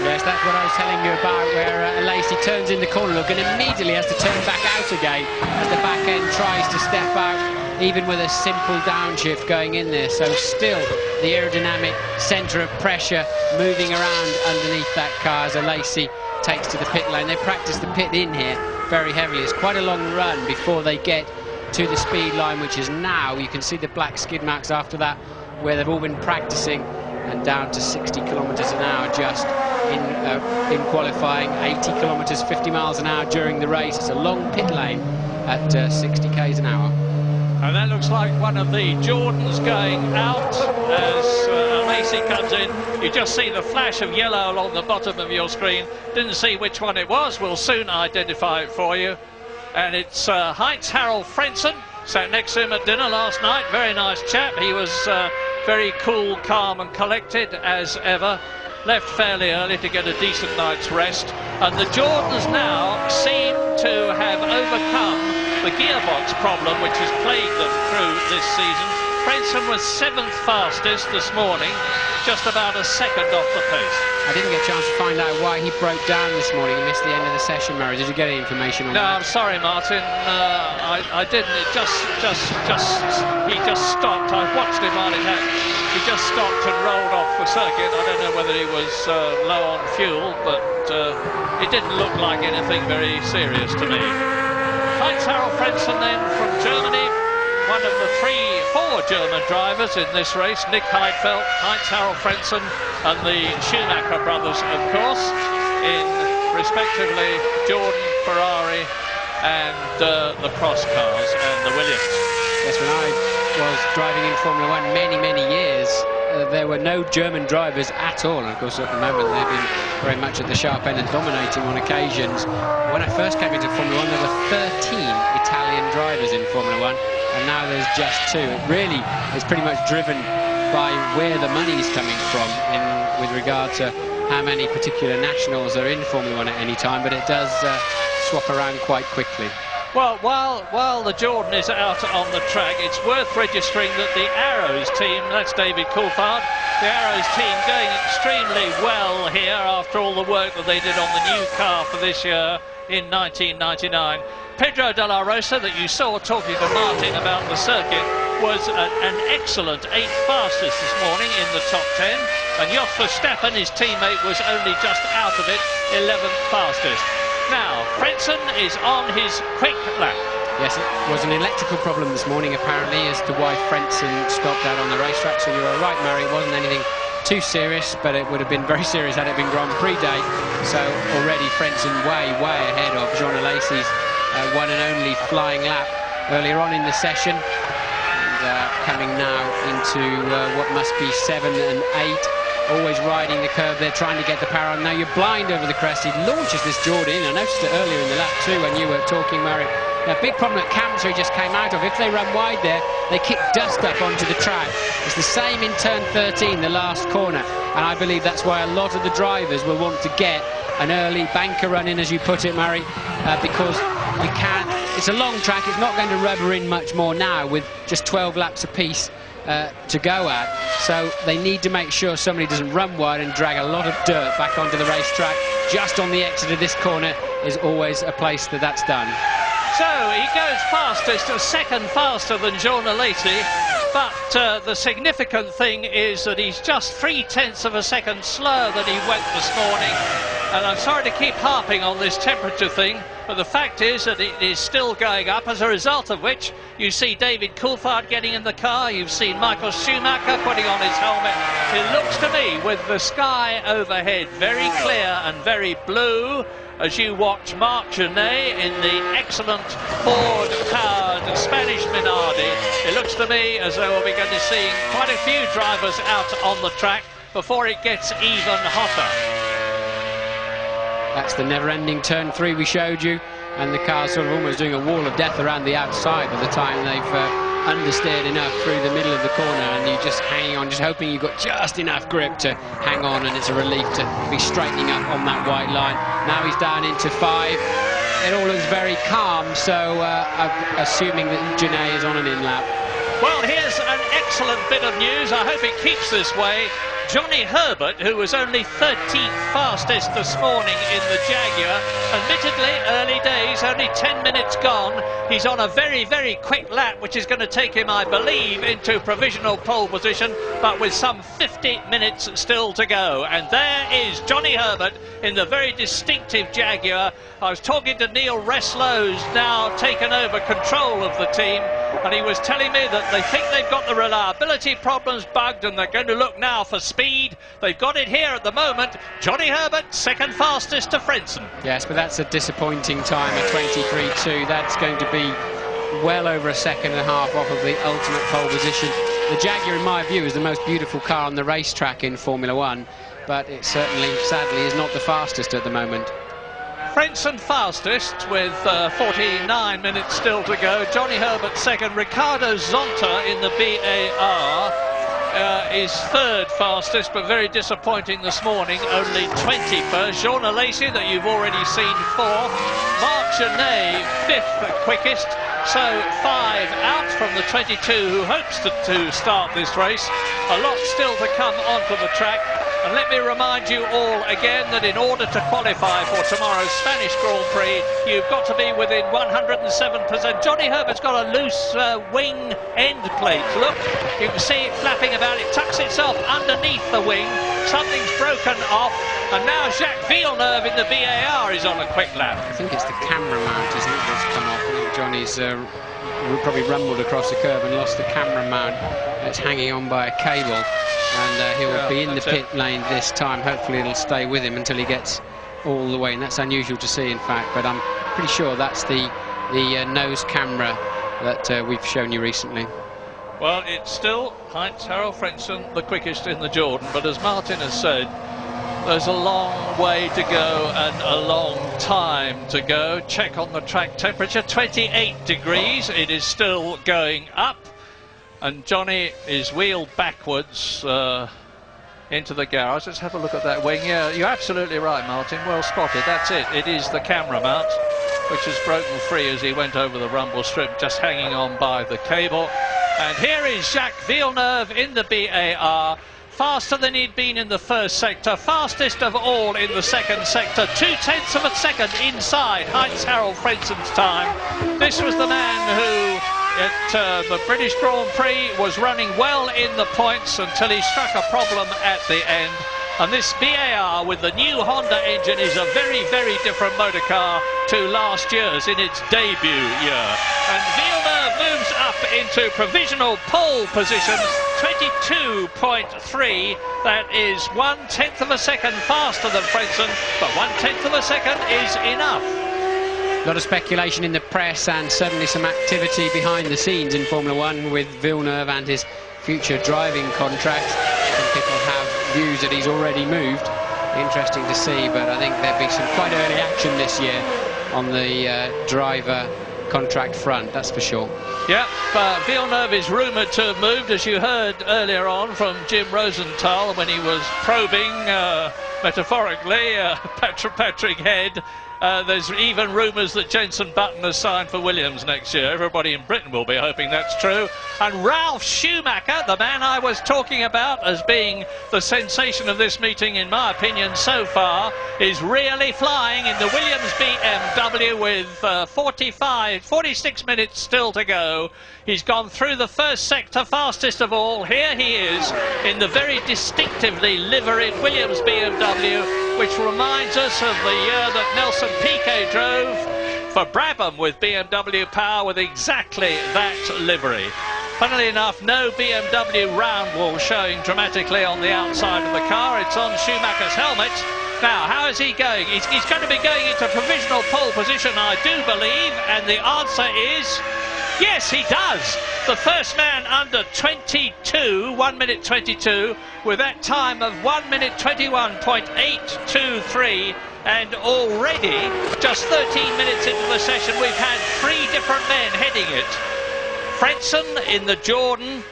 Yes, that's what I was telling you about, where Alesi turns in the corner, look, and immediately has to turn back out again as the back end tries to step out, even with a simple downshift going in there. So still the aerodynamic centre of pressure moving around underneath that car as Alesi takes to the pit lane. They practice the pit in here very heavily. It's quite a long run before they get to the speed line, which is now. You can see the black skid marks after that, where they've all been practicing, and down to 60 kilometres an hour just in qualifying, 80 kilometres, 50 miles an hour during the race. It's a long pit lane at 60 k's an hour. And that looks like one of the Jordans going out as Alesi comes in. You just see the flash of yellow along the bottom of your screen. Didn't see which one it was. We'll soon identify it for you. And it's Heinz-Harald Frentzen, sat next to him at dinner last night. Very nice chap. He was very cool, calm and collected as ever. Left fairly early to get a decent night's rest. And the Jordans now seem to have overcome the gearbox problem which has plagued them through this season. Frentzen was 7th fastest this morning, just about a second off the pace. I didn't get a chance to find out why he broke down this morning and missed the end of the session, Murray. Did you get any information on that? No, I'm sorry, Martin. I didn't. He just stopped. I watched him while it happened. He just stopped and rolled off the circuit. I don't know whether he was low on fuel, but it didn't look like anything very serious to me. Heinz-Harald Frentzen then from Germany, one of the 4 German drivers in this race, Nick Heidfeld, Heinz-Harald Frentzen and the Schumacher brothers, of course, in respectively Jordan, Ferrari and the Prost cars and the Williams. Yes, when I was driving in Formula 1 many years, there were no German drivers at all, and of course at the moment they've been very much at the sharp end and dominating on occasions. When I first came into Formula 1 there were 13 Italian drivers in Formula 1, and now there's just 2. It really is pretty much driven by where the money's coming from with regard to how many particular nationals are in Formula 1 at any time, but it does swap around quite quickly. Well, while the Jordan is out on the track, it's worth registering that the Arrows team, that's David Coulthard, the Arrows team going extremely well here after all the work that they did on the new car for this year in 1999. Pedro de la Rosa, that you saw talking to Martin about the circuit, was an excellent 8th fastest this morning in the top 10, and Jos Verstappen, his teammate, was only just out of it, 11th fastest. Now, Frentzen is on his quick lap. Yes, it was an electrical problem this morning, apparently, as to why Frentzen stopped out on the racetrack. So you were right, Murray, it wasn't anything too serious, but it would have been very serious had it been Grand Prix day. So already Frentzen way ahead of Jean Alesi's one and only flying lap earlier on in the session. And coming now into what must be 7 and 8. Always riding the curve there, trying to get the power on. Now you're blind over the crest. He launches this Jordan in. I noticed it earlier in the lap too when you were talking, Murray. Now, big problem that Kamser just came out of. If they run wide there, they kick dust up onto the track. It's the same in turn 13, the last corner. And I believe that's why a lot of the drivers will want to get an early banker run in, as you put it, Murray, because you can't. It's a long track. It's not going to rubber in much more now with just 12 laps apiece to go at. So they need to make sure somebody doesn't run wide and drag a lot of dirt back onto the racetrack. Just on the exit of this corner is always a place that's done. So he goes fastest, a second faster than Jean Alesi, but the significant thing is that he's just 0.3 of a second slower than he went this morning. And I'm sorry to keep harping on this temperature thing, but the fact is that it is still going up, as a result of which you see David Coulthard getting in the car, you've seen Michael Schumacher putting on his helmet. It looks to me, with the sky overhead very clear and very blue, as you watch Marc Genet in the excellent Ford-powered Spanish Minardi, it looks to me as though we'll be going to see quite a few drivers out on the track before it gets even hotter. That's the never-ending turn 3 we showed you, and the car's sort of almost doing a wall of death around the outside by the time they've understeered enough through the middle of the corner, and you're just hanging on, just hoping you've got just enough grip to hang on, and it's a relief to be straightening up on that white line. Now he's down into 5. It all looks very calm, so I'm assuming that Genet is on an in-lap. Well, here's an excellent bit of news. I hope it keeps this way. Johnny Herbert, who was only 13th fastest this morning in the Jaguar, admittedly early days, only 10 minutes gone, he's on a very quick lap, which is going to take him, I believe, into provisional pole position, but with some 50 minutes still to go. And there is Johnny Herbert in the very distinctive Jaguar. I was talking to Neil Reslow, who's now taken over control of the team, and he was telling me that they think they've got the reliability problems bugged, and they're going to look now for speed. They've got it here at the moment. Johnny Herbert, second fastest to Frentzen. Yes, but that's a disappointing time at 23.2. That's going to be well over a second and a half off of the ultimate pole position. The Jaguar, in my view, is the most beautiful car on the racetrack in Formula One, but it certainly, sadly, is not the fastest at the moment. Frentzen fastest with 49 minutes still to go. Johnny Herbert second. Ricardo Zonta in the BAR is third fastest, but very disappointing this morning, only 21st. Jean Alesi, that you've already seen, fourth. Marc Genet, fifth quickest. So 5 out from the 22 who hopes to start this race. A lot still to come onto the track. And let me remind you all again that in order to qualify for tomorrow's Spanish Grand Prix, you've got to be within 107%. Johnny Herbert's got a loose wing end plate. Look, you can see it flapping about. It tucks itself underneath the wing. Something's broken off. And now Jacques Villeneuve in the BAR is on a quick lap. I think it's the camera mount, isn't it, that's come off. I think Johnny's probably rumbled across the curb and lost the camera mount. It's hanging on by a cable, and he'll be in the pit lane this time. Hopefully it'll stay with him until he gets all the way, and that's unusual to see, in fact, but I'm pretty sure that's the nose camera that we've shown you recently. Well, it's still Heinz-Harald Frentzen, the quickest in the Jordan, but as Martin has said, there's a long way to go and a long time to go. Check on the track temperature, 28 degrees. It is still going up. And Johnny is wheeled backwards into the garage. Let's have a look at that wing. Yeah, you're absolutely right, Martin. Well spotted. That's it. It is the camera mount, which has broken free as he went over the rumble strip, just hanging on by the cable. And here is Jacques Villeneuve in the BAR. Faster than he'd been in the first sector, fastest of all in the second sector, 0.2 of a second inside Heinz-Harald Frentzen's time. This was the man who at the British Grand Prix, was running well in the points until he struck a problem at the end. And this VAR with the new Honda engine is a very, very different motor car to last year's in its debut year. And Villeneuve moves up into provisional pole position, 22.3. That is 1/10 of a second faster than Frentzen, but 1/10 of a second is enough. A lot of speculation in the press and certainly some activity behind the scenes in Formula One with Villeneuve and his future driving contract. Some people have views that he's already moved. Interesting to see, but I think there'll be some quite early action this year on the driver contract front, that's for sure. Yeah, Villeneuve is rumoured to have moved, as you heard earlier on from Jim Rosenthal when he was probing, metaphorically, Patrick Head. There's even rumours that Jenson Button has signed for Williams next year. Everybody in Britain will be hoping that's true. And Ralf Schumacher, the man I was talking about as being the sensation of this meeting, in my opinion, so far, is really flying in the Williams BMW with 46 minutes still to go. He's gone through the first sector fastest of all. Here he is in the very distinctively liveried Williams BMW, which reminds us of the year that Nelson Piquet drove for Brabham with BMW power with exactly that livery. Funnily enough, no BMW round wall showing dramatically on the outside of the car. It's on Schumacher's helmet. Now, how is he going? He's going to be going into provisional pole position, I do believe, and the answer is yes, he does. The first man under 22, 1 minute 22, with that time of 1 minute 21.823, and already, just 13 minutes into the session, we've had 3 different men heading it. Frentzen in the Jordan,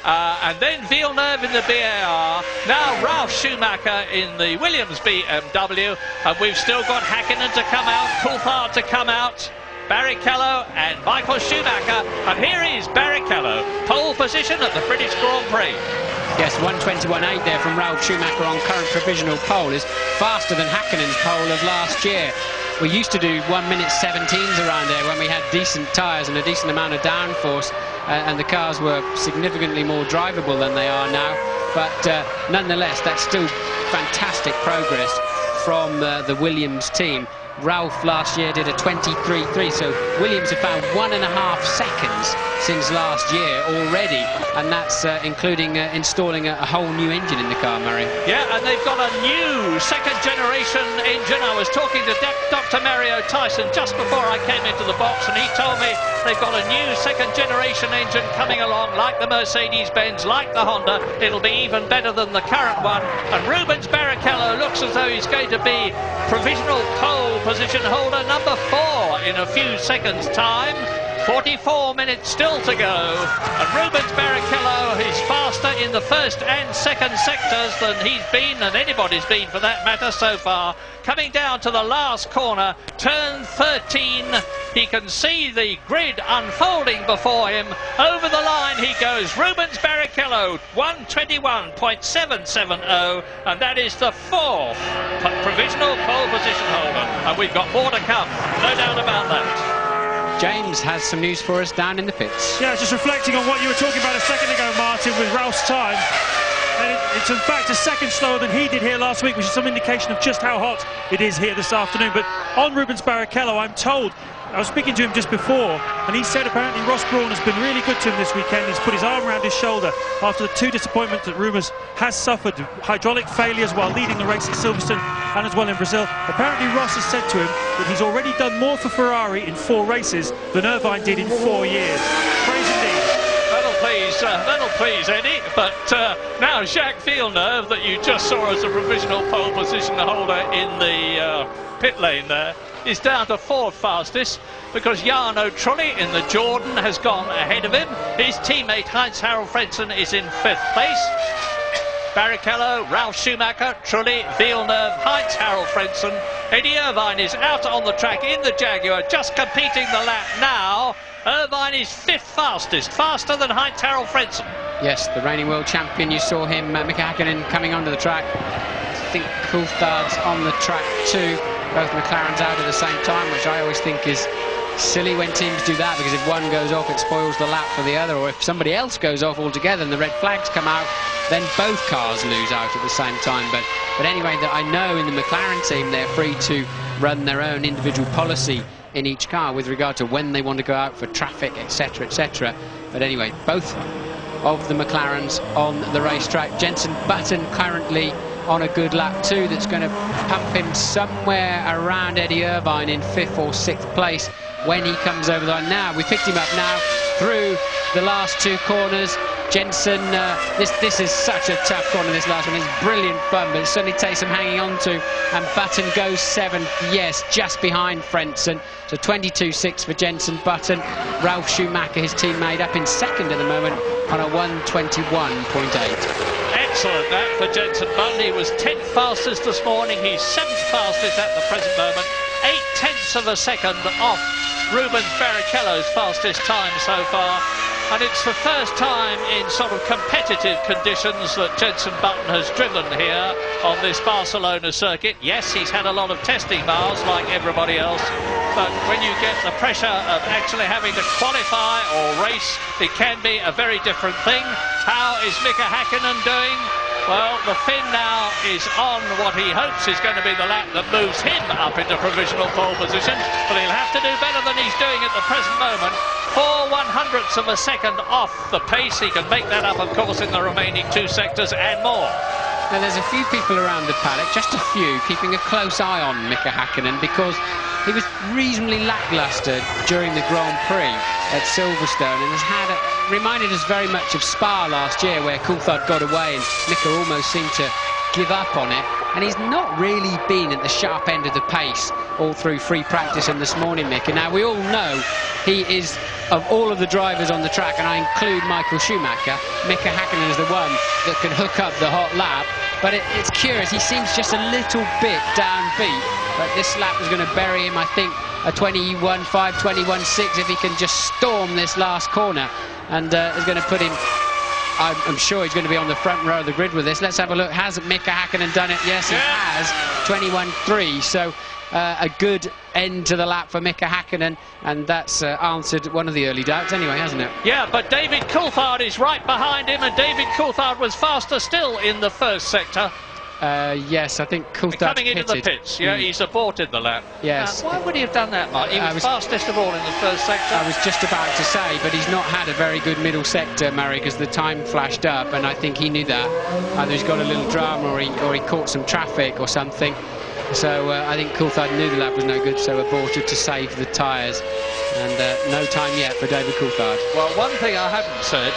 and then Villeneuve in the BAR, now Ralf Schumacher in the Williams BMW, and we've still got Hakkinen to come out, Coulthard to come out, Barrichello and Michael Schumacher, and here is Barrichello, pole position at the British Grand Prix. Yes, 1:21.8 there from Ralf Schumacher on current provisional pole is faster than Hakkinen's pole of last year. We used to do 1 minute 17s around there when we had decent tyres and a decent amount of downforce, and the cars were significantly more drivable than they are now. But nonetheless, that's still fantastic progress from the Williams team. Ralf last year did a 23.3, so Williams have found 1.5 seconds since last year already, and that's including installing a whole new engine in the car, Murray. Yeah, and they've got a new second-generation engine. I was talking to Dr. Mario Tyson just before I came into the box, and he told me they've got a new second-generation engine coming along, like the Mercedes-Benz, like the Honda. It'll be even better than the current one, and Rubens Barrichello looks as though he's going to be provisional pole position holder number 4 in a few seconds' time. 44 minutes still to go, and Rubens Barrichello is faster in the first and second sectors than he's been, and anybody's been for that matter so far. Coming down to the last corner, turn 13, he can see the grid unfolding before him. Over the line he goes, Rubens Barrichello, 1:21.770, and that is the 4th provisional pole position holder, and we've got more to come, no doubt about that. James has some news for us down in the pits. Yeah, just reflecting on what you were talking about a second ago, Martin, with Ralph's time. And it's in fact a second slower than he did here last week, which is some indication of just how hot it is here this afternoon. But on Rubens Barrichello, I'm told, I was speaking to him just before, and he said apparently Ross Brawn has been really good to him this weekend. He's put his arm around his shoulder after the 2 disappointments that Rubens has suffered, hydraulic failures while leading the race at Silverstone and as well in Brazil. Apparently Ross has said to him that he's already done more for Ferrari in 4 races than Irvine did in 4 years. Praise indeed. That'll please Eddie, but now Jacques Villeneuve, that you just saw as a provisional pole position holder in the pit lane there, is down to 4th fastest, because Jarno Trulli in the Jordan has gone ahead of him. His teammate Heinz-Harald Frentzen is in 5th place. Barrichello, Ralf Schumacher, Trulli, Villeneuve, Heinz-Harald Frentzen. Eddie Irvine is out on the track in the Jaguar, just completing the lap now. Irvine is 5th fastest, faster than Heinz-Harald Frentzen. Yes, the reigning world champion. You saw him, Mika Hakkinen, coming onto the track. I think Coulthard's on the track too. Both McLarens out at the same time, which I always think is silly when teams do that, because if one goes off, it spoils the lap for the other, or if somebody else goes off altogether and the red flags come out, then both cars lose out at the same time. But anyway, that I know in the McLaren team, they're free to run their own individual policy in each car with regard to when they want to go out for traffic, etc., etc. But anyway, both of the McLarens on the racetrack. Jenson Button currently on a good lap too, that's going to pump him somewhere around Eddie Irvine in 5th or 6th place when he comes over the line. Now, we picked him up now through the last 2 corners. Jenson, this is such a tough corner, this last one. It's brilliant fun, but it certainly takes some hanging on to. And Button goes 7th, yes, just behind Frentzen. So 22.6 for Jenson Button. Ralf Schumacher, his teammate, up in 2nd at the moment on a 1:21.8. Excellent that for Jenson Button. He was 10th fastest this morning. He's 7th fastest at the present moment. 0.8 of a second off Rubens Barrichello's fastest time so far. And it's the first time in sort of competitive conditions that Jenson Button has driven here on this Barcelona circuit. Yes, he's had a lot of testing miles like everybody else, but when you get the pressure of actually having to qualify or race, it can be a very different thing. How is Mika Häkkinen doing? Well, the Finn now is on what he hopes is going to be the lap that moves him up into provisional pole position, but he'll have to do better than he's doing at the present moment. 4/100ths of a second off the pace. He can make that up, of course, in the remaining 2 sectors and more. Now, there's a few people around the paddock, just a few, keeping a close eye on Mika Häkkinen, because he was reasonably lacklustre during the Grand Prix at Silverstone, and has had reminded us very much of Spa last year, where Coulthard got away and Mika almost seemed to give up on it. And he's not really been at the sharp end of the pace all through free practice and this morning, Mika. Now, we all know he is, of all of the drivers on the track, and I include Michael Schumacher, Mika Häkkinen is the one that can hook up the hot lap. But it's curious, he seems just a little bit downbeat. But this lap is going to bury him, I think, a 21.5, 21.6 if he can just storm this last corner. And is going to put him, I'm sure he's going to be on the front row of the grid with this. Let's have a look. Has Mika Häkkinen done it? Yes, he has. 21.3. So a good end to the lap for Mika Häkkinen, and that's answered one of the early doubts anyway, hasn't it? Yeah, but David Coulthard is right behind him, and David Coulthard was faster still in the 1st sector. Yes, I think Coulthard coming into the pits. Yeah, he's aborted the lap. Yes. Why would he have done that, Mark? He was fastest of all in the 1st sector. I was just about to say, but he's not had a very good middle sector, Murray, because the time flashed up, and I think he knew that. Either he's got a little drama, or he caught some traffic or something. So I think Coulthard knew the lap was no good, so aborted to save the tyres. And no time yet for David Coulthard. Well, one thing we haven't said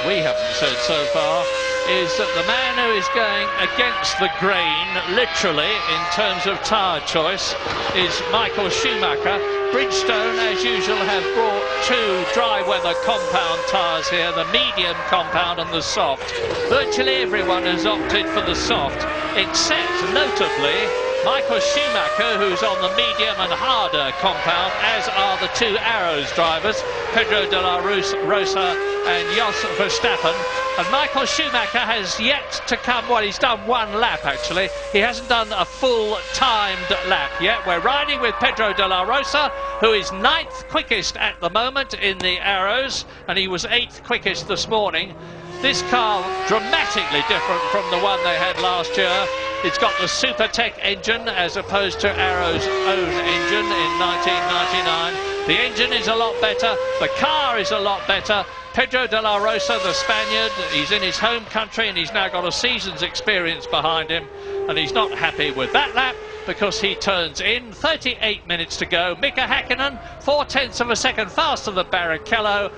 so far, is that the man who is going against the grain, literally, in terms of tyre choice, is Michael Schumacher. Bridgestone, as usual, have brought 2 dry weather compound tyres here, the medium compound and the soft. Virtually everyone has opted for the soft, except, notably, Michael Schumacher, who's on the medium and harder compound, as are the 2 Arrows drivers, Pedro de la Rosa and Jos Verstappen. And Michael Schumacher has yet to come, well, he's done 1 lap actually. He hasn't done a full timed lap yet. We're riding with Pedro de la Rosa, who is 9th quickest at the moment in the Arrows, and he was 8th quickest this morning. This car dramatically different from the one they had last year. It's got the Supertech engine as opposed to Arrow's own engine in 1999. The engine is a lot better, the car is a lot better. Pedro de la Rosa, the Spaniard, he's in his home country and he's now got a season's experience behind him, and he's not happy with that lap because he turns in. 38 minutes to go. Mika Häkkinen, 0.4 of a second faster than Barrichello,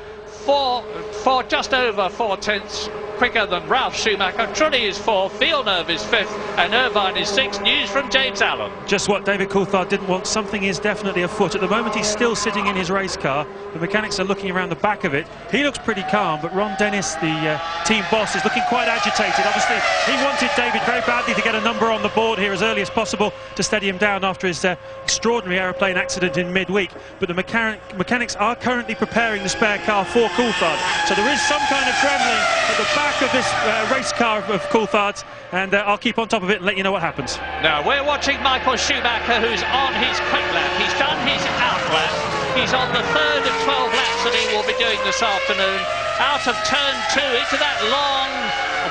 just over 0.4 quicker than Ralf Schumacher. Trulli is 4th, Villeneuve is 5th, and Irvine is 6th. News from James Allen. Just what David Coulthard didn't want. Something is definitely afoot. At the moment, he's still sitting in his race car. The mechanics are looking around the back of it. He looks pretty calm, but Ron Dennis, the team boss, is looking quite agitated. Obviously, he wanted David very badly to get a number on the board here as early as possible to steady him down after his extraordinary aeroplane accident in midweek. But the mechanics are currently preparing the spare car for Coulthard. So there is some kind of trembling at the back of this race car of Coulthard's, and I'll keep on top of it and let you know what happens. Now we're watching Michael Schumacher, who's on his quick lap. He's done his out lap. He's on the third of 12 laps that he will be doing this afternoon. Out of turn 2 into that long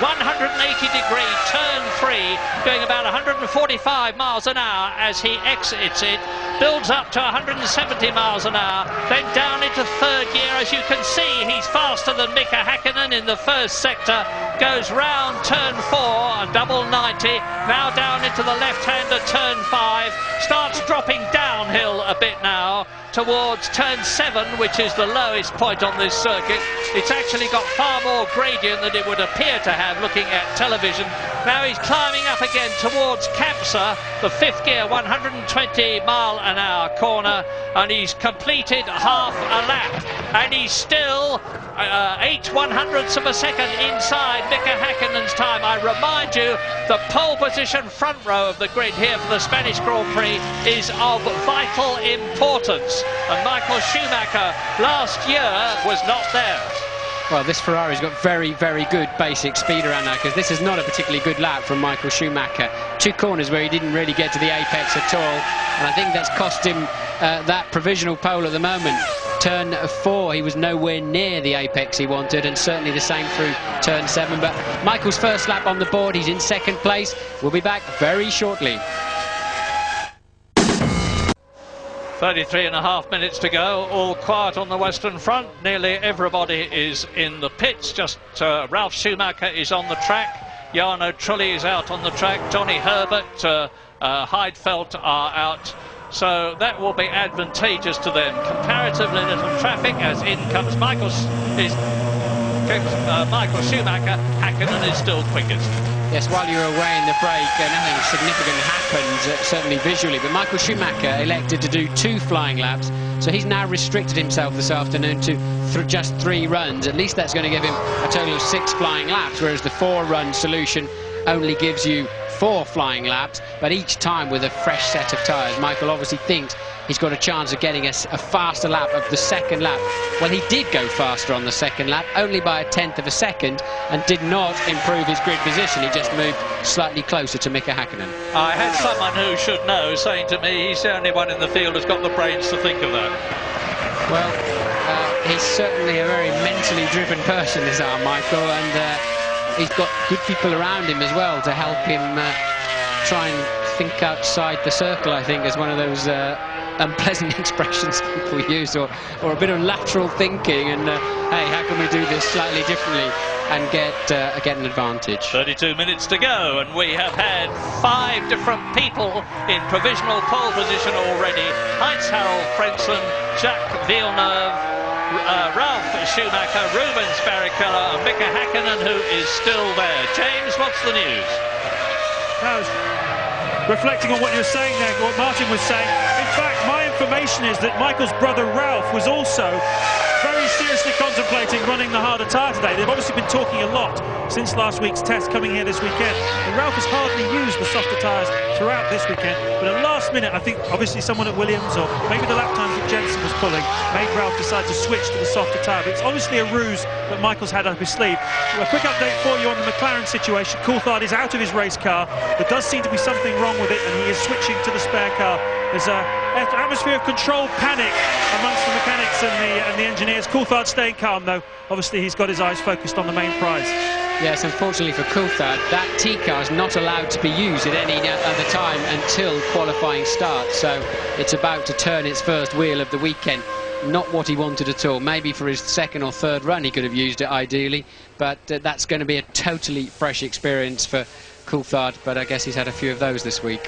180-degree turn 3, doing about 145 miles an hour as he exits it, builds up to 170 miles an hour, then down into third gear. As you can see, he's faster than Mika Häkkinen in the first sector, goes round turn 4, a double 90, now down into the left-hander turn 5, starts dropping downhill a bit now towards turn 7, which is the lowest point on this circuit. It's actually got far more gradient than it would appear to have looking at television. Now he's climbing up again towards Kapsa, the 5th gear, 120 mile an hour corner, and he's completed half a lap, and he's still 8/100ths of a second inside Mika Häkkinen's time. I remind you, the pole position front row of the grid here for the Spanish Grand Prix is of vital importance, and Michael Schumacher last year was not there. Well, this Ferrari's got very, very good basic speed around now, because this is not a particularly good lap from Michael Schumacher. 2 corners where he didn't really get to the apex at all, and I think that's cost him that provisional pole at the moment. Turn 4, he was nowhere near the apex he wanted, and certainly the same through turn 7. But Michael's first lap on the board, he's in 2nd place. We'll be back very shortly. 33.5 minutes to go, all quiet on the Western Front. Nearly everybody is in the pits. Just Ralf Schumacher is on the track. Jarno Trulli is out on the track. Johnny Herbert, Heidfeld are out. So that will be advantageous to them. Comparatively little traffic as in comes Michael Schumacher. Häkkinen is still quickest. Yes, while you're away in the break, nothing significant happens, certainly visually, but Michael Schumacher elected to do 2 flying laps, so he's now restricted himself this afternoon to just 3 runs. At least that's going to give him a total of 6 flying laps, whereas the 4-run solution only gives you 4 flying laps, but each time with a fresh set of tyres. Michael obviously thinks he's got a chance of getting a faster lap of the 2nd lap. Well, he did go faster on the 2nd lap, only by 1/10 of a second, and did not improve his grid position. He just moved slightly closer to Mika Häkkinen. I had someone who should know saying to me he's the only one in the field who's got the brains to think of that. Well, he's certainly a very mentally driven person, is our Michael, and he's got good people around him as well to help him try and think outside the circle, I think, is one of those unpleasant expressions people use, or a bit of lateral thinking, and hey, how can we do this slightly differently and get an advantage? 32 minutes to go, and we have had 5 different people in provisional pole position already. Heinz-Harald Frentzen, Jacques Villeneuve, Ralf Schumacher, Rubens Barrichello and Mika Häkkinen, who is still there. James, what's the news? Reflecting on what you're saying there, what Martin was saying, in fact, my information is that Michael's brother Ralf was also very seriously contemplating running the harder tyre today. They've obviously been talking a lot since last week's test coming here this weekend, and Ralf has hardly used the softer tyres throughout this weekend, but at last minute I think obviously someone at Williams, or maybe the lap times that Jensen was pulling, made Ralf decide to switch to the softer tyre. But it's obviously a ruse that Michael's had up his sleeve. A quick update for you on the McLaren situation. Coulthard is out of his race car. There does seem to be something wrong with it, and he is switching to the spare car. There's an atmosphere of controlled panic amongst the mechanics and the engineers. Coulthard staying calm, though. Obviously, he's got his eyes focused on the main prize. Yes, unfortunately for Coulthard, that T-car is not allowed to be used at any other time until qualifying starts. So it's about to turn its first wheel of the weekend. Not what he wanted at all. Maybe for his 2nd or 3rd run he could have used it ideally, but that's going to be a totally fresh experience for Coulthard, but I guess he's had a few of those this week.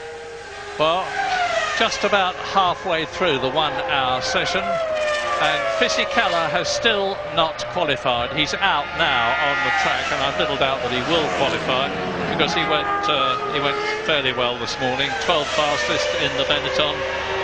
Well, just about halfway through the 1-hour session, and Fisichella has still not qualified. He's out now on the track, and I've little doubt that he will qualify, because he went fairly well this morning. 12th fastest in the Benetton,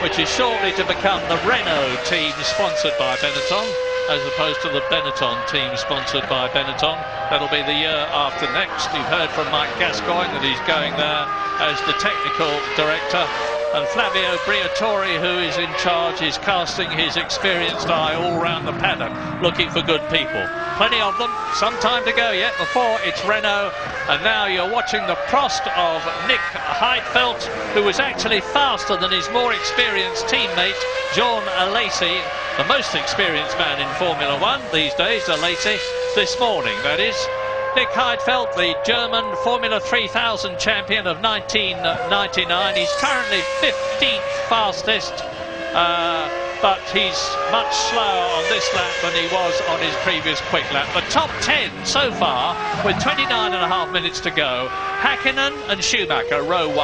which is shortly to become the Renault team sponsored by Benetton, as opposed to the Benetton team sponsored by Benetton. That'll be the year after next. You've heard from Mike Gascoigne that he's going there as the technical director. And Flavio Briatore, who is in charge, is casting his experienced eye all round the paddock, looking for good people. Plenty of them, some time to go yet before it's Renault. And now you're watching the Prost of Nick Heidfeld, who was actually faster than his more experienced teammate, John Alesi, the most experienced man in Formula One these days, Alesi, this morning, that is. Nick Heidfeld, the German Formula 3000 champion of 1999. He's currently 15th fastest, but he's much slower on this lap than he was on his previous quick lap. The top 10 so far, with 29.5 minutes to go. Häkkinen and Schumacher, row 1.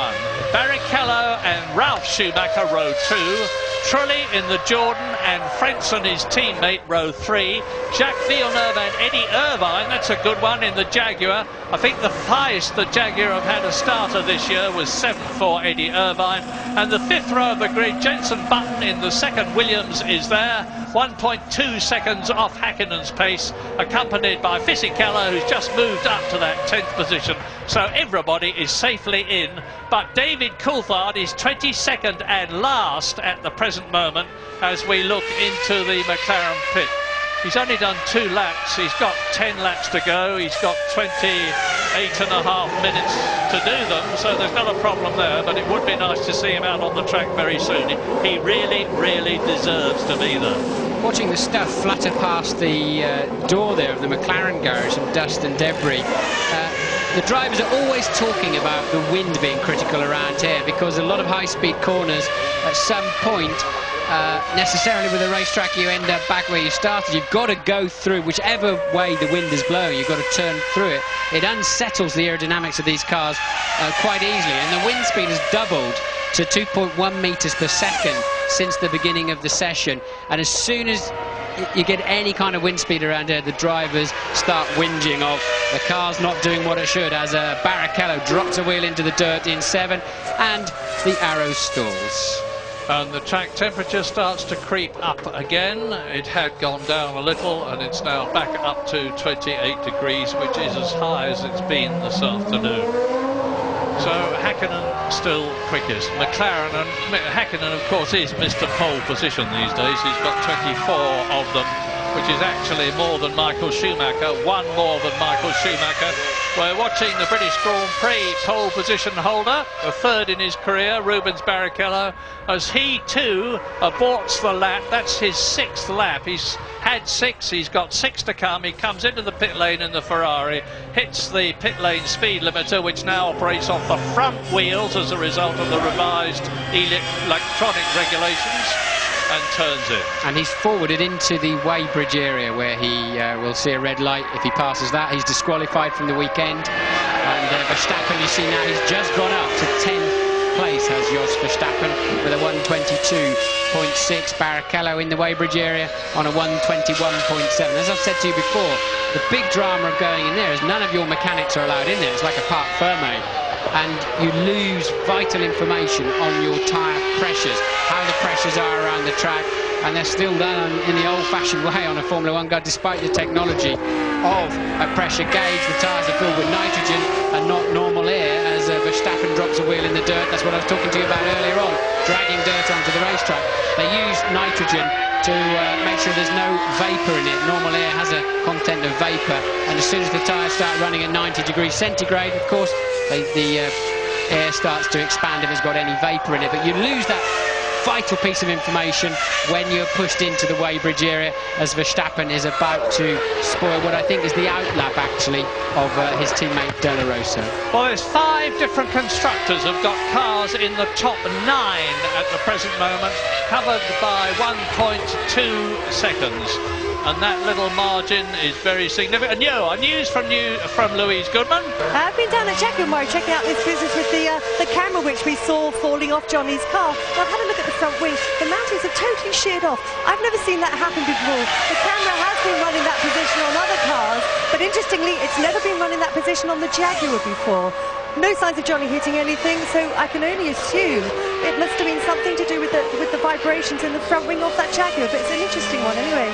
Barrichello and Ralf Schumacher, row 2. Trulli in the Jordan and Frentzen, his teammate, row 3. Jacques Villeneuve and Eddie Irvine, that's a good one, in the Jaguar. I think the highest the Jaguar have had a starter this year was 7th for Eddie Irvine. And the 5th row of the grid, Jenson Button in the 2nd Williams is there, 1.2 seconds off Häkkinen's pace, accompanied by Fisichella, who's just moved up to that 10th position. So everybody is safely in, but David Coulthard is 22nd and last at the present moment as we look into the McLaren pit. He's only done 2 laps, he's got 10 laps to go, he's got 28.5 minutes to do them, so there's not a problem there, but it would be nice to see him out on the track very soon. He really, really deserves to be there. Watching the stuff flutter past the door there of the McLaren garage and dust and debris, the drivers are always talking about the wind being critical around here, because a lot of high-speed corners at some point, necessarily with a racetrack, you end up back where you started. You've got to go through whichever way the wind is blowing. You've got to turn through it. It unsettles the aerodynamics of these cars quite easily, and the wind speed has doubled to 2.1 meters per second since the beginning of the session. And as soon as you get any kind of wind speed around here, the drivers start whinging of the car's not doing what it should, as Barrichello drops a wheel into the dirt in 7 and the arrow stalls. And the track temperature starts to creep up again. It had gone down a little and it's now back up to 28 degrees, which is as high as it's been this afternoon. So Häkkinen still quickest. McLaren, and Häkkinen of course is Mr. Pole position these days. He's got 24 of them, which is actually more than Michael Schumacher, 1 more than Michael Schumacher. We're watching the British Grand Prix pole position holder, the 3rd in his career, Rubens Barrichello, as he too aborts the lap. That's his 6th lap. He's had 6, he's got 6 to come. He comes into the pit lane in the Ferrari, hits the pit lane speed limiter, which now operates off the front wheels as a result of the revised electronic regulations, and turns in. And he's forwarded into the weighbridge area where he will see a red light. If he passes that, he's disqualified from the weekend. And Verstappen, you see now, he's just gone up to 10th place, has Jos Verstappen, with a 122.6. Barrichello in the weighbridge area on a 121.7. As I've said to you before, the big drama of going in there is none of your mechanics are allowed in there. It's like a parc fermé. And you lose vital information on your tyre pressures, how the pressures are around the track, and they're still done in the old-fashioned way on a Formula 1 car, despite the technology of a pressure gauge. The tyres are filled with nitrogen and not normal air, as Verstappen drops a wheel in the dirt. That's what I was talking to you about earlier on, dragging dirt onto the racetrack. They use nitrogen to make sure there's no vapour in it. Normal air has a content of vapour, and as soon as the tyres start running at 90 degrees centigrade, of course, the air starts to expand if it's got any vapour in it. But you lose that vital piece of information when you're pushed into the weighbridge area, as Verstappen is about to spoil what I think is the outlap, actually, of his teammate De La Rosa. Well, there's 5 different constructors who've got cars in the top 9 at the present moment, covered by 1.2 seconds. And that little margin is very significant. And news from Louise Goodman. I've been down at Jaguar checking out this business with the camera which we saw falling off Johnny's car. I've had a look at the front wing. The mountings are totally sheared off. I've never seen that happen before. The camera has been running that position on other cars, but interestingly, it's never been running that position on the Jaguar before. No signs of Johnny hitting anything, so I can only assume it must have been something to do with the vibrations in the front wing off that Jaguar, but it's an interesting one anyway.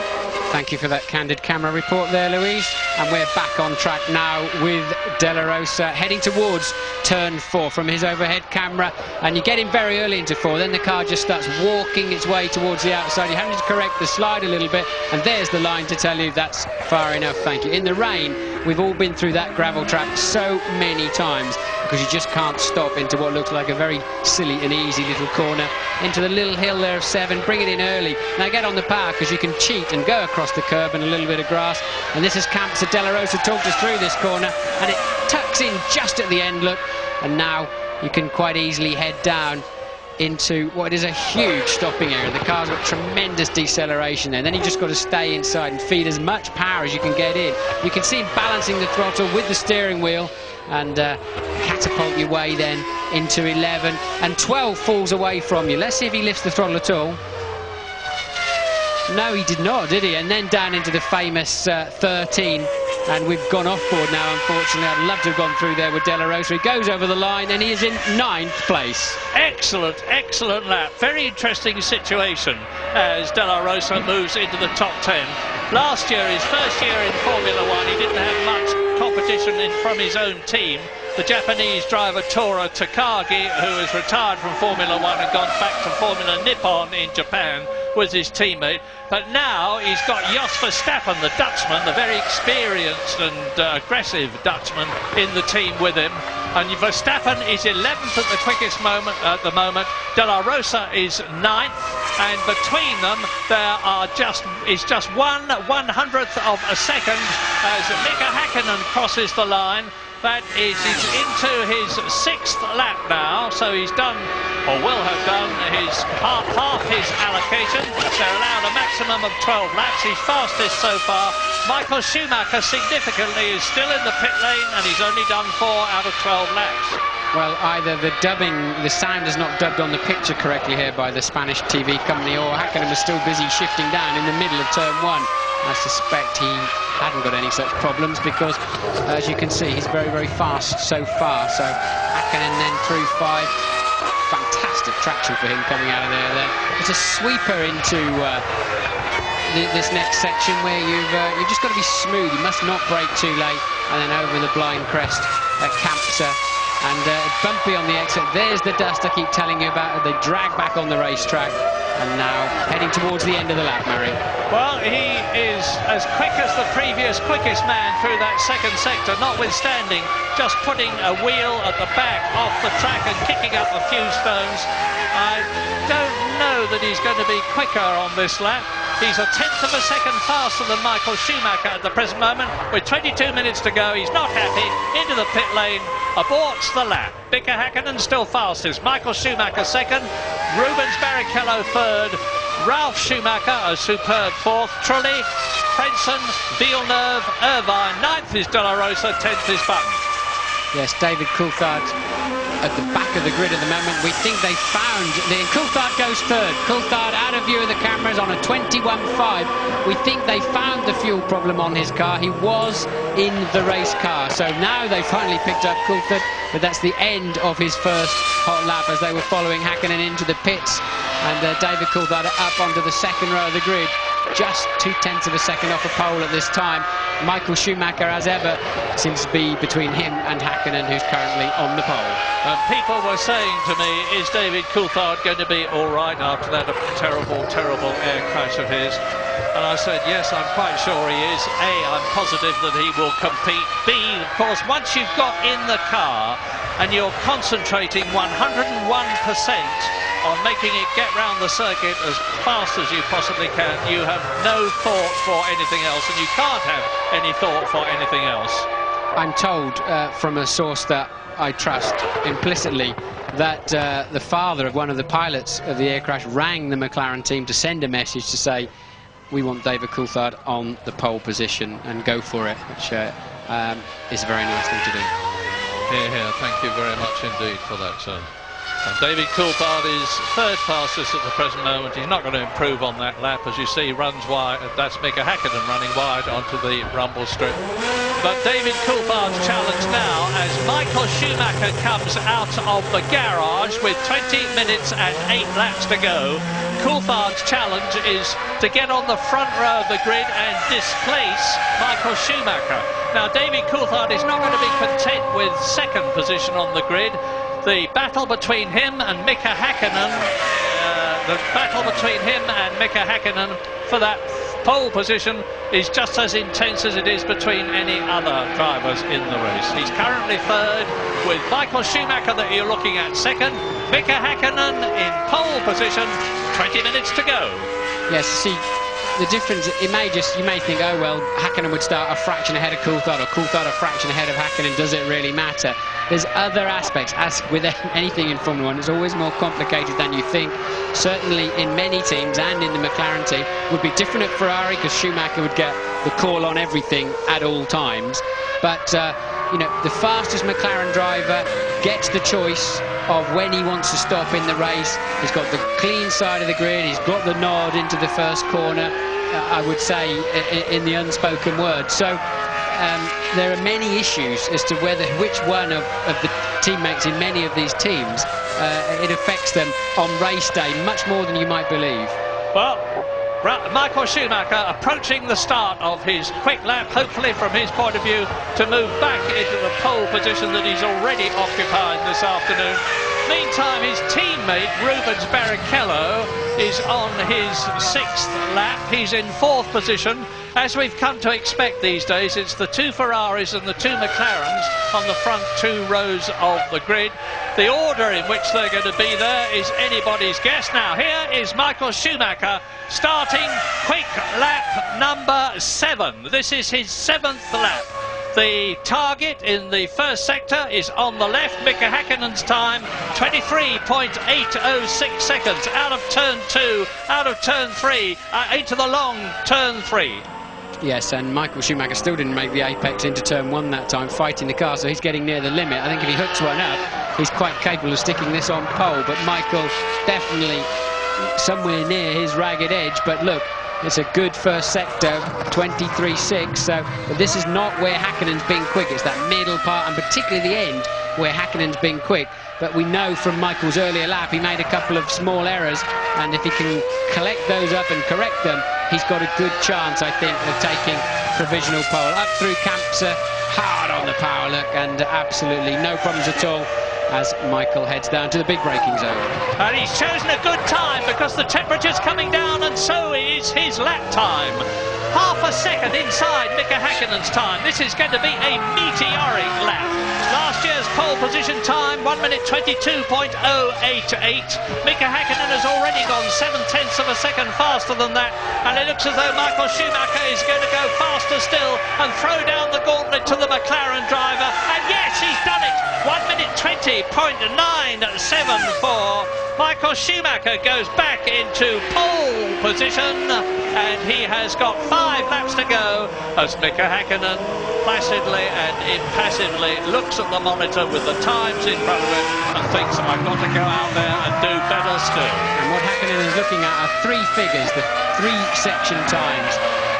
Thank you for that candid camera report there, Louise. And we're back on track now with De La Rosa heading towards turn 4 from his overhead camera. And you get him very early into 4, then the car just starts walking its way towards the outside. You're having to correct the slide a little bit, and there's the line to tell you that's far enough, thank you. In the rain, we've all been through that gravel trap so many times, because you just can't stop into what looks like a very silly and easy little corner, into the little hill there of 7, bring it in early. Now get on the power, because you can cheat and go across the curb and a little bit of grass. And this is Camps. De La Rosa talked us through this corner, and it tucks in just at the end, look. And now you can quite easily head down into what is a huge stopping area. The car's got tremendous deceleration there, and then you've just got to stay inside and feed as much power as you can get in. You can see him balancing the throttle with the steering wheel and catapult your way then into 11, and 12 falls away from you. Let's see if he lifts the throttle at all. No, he did not, did he? And then down into the famous 13, and we've gone off board now, unfortunately. I'd love to have gone through there with De La Rosa. He goes over the line, and he is in 9th place. Excellent, excellent lap. Very interesting situation as De La Rosa moves into the top 10. Last year, his first year in Formula 1, he didn't have much competition from his own team. The Japanese driver Tora Takagi, who has retired from Formula 1 and gone back to Formula Nippon in Japan, was his teammate. But now he's got Jos Verstappen, the Dutchman, the very experienced and aggressive Dutchman, in the team with him. And Verstappen is 11th at the quickest moment at the moment. De La Rosa is 9th, and between them there is just 1/100th of a second as Mika Häkkinen crosses the line. That is, he's into his 6th lap now, so he's done, or will have done, his half his allocation. They're allowed a maximum of 12 laps. He's fastest so far. Michael Schumacher significantly is still in the pit lane, and he's only done 4 out of 12 laps. Well, either the sound is not dubbed on the picture correctly here by the Spanish TV company, or Häkkinen was still busy shifting down in the middle of turn 1. I suspect he hadn't got any such problems, because as you can see, he's very, very fast so far. So Häkkinen then through 5. Fantastic traction for him coming out of there then. It's a sweeper into this next section where you've just got to be smooth. You must not brake too late, and then over the blind crest at Campsa. And bumpy on the exit. There's the dust I keep telling you about. They drag back on the racetrack, and now heading towards the end of the lap, Murray. Well, he is as quick as the previous quickest man through that second sector, notwithstanding just putting a wheel at the back off the track and kicking up a few stones. I don't know that he's going to be quicker on this lap. He's a 1/10 of a second faster than Michael Schumacher at the present moment. With 22 minutes to go, he's not happy. Into the pit lane, aborts the lap. Mika Häkkinen still fastest. Michael Schumacher second. Rubens Barrichello third. Ralf Schumacher a superb 4th. Trulli, Frentzen, Villeneuve, Irvine. 9th is De La Rosa. 10th is Button. Yes, David Coulthard at the back of the grid at the moment. We think they found... Coulthard goes 3rd. Coulthard out of view of the cameras on a 21.5. We think they found the fuel problem on his car. He was in the race car. So now they finally picked up Coulthard, but that's the end of his first hot lap as they were following Häkkinen into the pits. And David Coulthard up onto the 2nd row of the grid. Just 0.2 of a second off a pole at this time. Michael Schumacher, as ever, seems to be between him and Häkkinen, who's currently on the pole. People were saying to me, is David Coulthard going to be all right after that terrible, terrible air crash of his? And I said, yes, I'm quite sure he is. A, I'm positive that he will compete. B, of course, once you've got in the car and you're concentrating 101% on making it get round the circuit as fast as you possibly can, you have no thought for anything else, and you can't have any thought for anything else. I'm told from a source that I trust implicitly that the father of one of the pilots of the air crash rang the McLaren team to send a message to say, we want David Coulthard on the pole position and go for it, which is a very nice thing to do. Here, thank you very much indeed for that, sir. And David Coulthard is third fastest at the present moment. He's not going to improve on that lap. As you see, he runs wide. That's Mika Häkkinen running wide onto the rumble strip. But David Coulthard's challenge now, as Michael Schumacher comes out of the garage with 20 minutes and 8 laps to go. Coulthard's challenge is to get on the front row of the grid and displace Michael Schumacher. Now, David Coulthard is not going to be content with second position on the grid. The battle between him and Mika Häkkinen, for that pole position is just as intense as it is between any other drivers in the race. He's currently third, with Michael Schumacher that you're looking at second, Mika Häkkinen in pole position, 20 minutes to go. Yes, see, the difference, you may think, oh well, Häkkinen would start a fraction ahead of Coulthard, or Coulthard a fraction ahead of Häkkinen, does it really matter? There's other aspects, as with anything in Formula 1, it's always more complicated than you think. Certainly in many teams, and in the McLaren team, would be different at Ferrari, because Schumacher would get the call on everything at all times. But, you know, the fastest McLaren driver gets the choice of when he wants to stop in the race. He's got the clean side of the grid, he's got the nod into the first corner, I would say, in the unspoken word. So there are many issues as to which one of the teammates in many of these teams it affects them on race day much more than you might believe. Well, Michael Schumacher approaching the start of his quick lap, hopefully from his point of view to move back into the pole position that he's already occupied this afternoon. Meantime, his teammate Rubens Barrichello is on his 6th lap. He's in 4th position. As we've come to expect these days, it's the 2 Ferraris and the 2 McLarens on the front 2 rows of the grid. The order in which they're going to be there is anybody's guess. Now, here is Michael Schumacher starting quick lap number 7. This is his 7th lap. The target in the first sector is on the left. Mika Häkkinen's time, 23.806 seconds out of turn 2, out of turn 3, into the long turn 3. Yes, and Michael Schumacher still didn't make the apex into turn 1 that time, fighting the car, so he's getting near the limit. I think if he hooks one up, he's quite capable of sticking this on pole, but Michael definitely somewhere near his ragged edge. But look, it's a good first sector, 23.6, so but this is not where Häkkinen's been quick. It's that middle part, and particularly the end, where Häkkinen's been quick. But we know from Michael's earlier lap, he made a couple of small errors, and if he can collect those up and correct them, he's got a good chance, I think, of taking provisional pole. Up through Campsa, hard on the power look, and absolutely no problems at all as Michael heads down to the big braking zone. And he's chosen a good time because the temperature's coming down, and so is his lap time. Half a second inside Mika Häkkinen's time. This is going to be a meteoric lap. Last year's pole position time, 1 minute 22.088. Mika Häkkinen has already gone 7/10 of a second faster than that, and it looks as though Michael Schumacher is going to go faster still and throw down the gauntlet to the McLaren driver. And yes, he's done it. 1 minute 20.974. Michael Schumacher goes back into pole position, and he has got 5 laps to go as Mika Häkkinen placidly and impassively looks at the monitor with the times in front of him and thinks, I've got to go out there and do better still. And what Häkkinen is looking at are 3 figures, the 3 section times.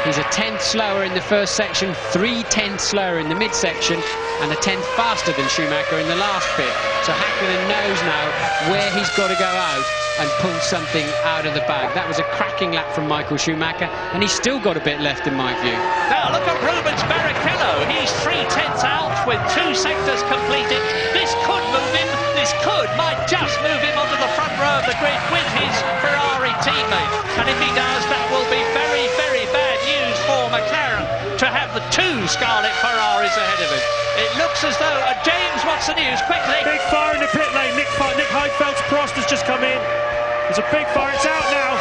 He's a 10th slower in the first section, 3/10 slower in the midsection, and a 10th faster than Schumacher in the last bit. So Häkkinen knows now where he's got to go out and pull something out of the bag. That was a cracking lap from Michael Schumacher, and he's still got a bit left in my view. Now look at Rubens Barrichello. He's 3/10 out with 2 sectors completed. This could move him. This might just move him onto the front row of the grid with his Ferrari teammate. And if he does, that will be very, very bad news for McLaren to have the 2 Scarlet Ferraris ahead of him. It looks as though James, what's the news? Quickly. Big fire in the pit lane. Nick Heidfeld's Prost has just come in. There's a big fire. It's out now.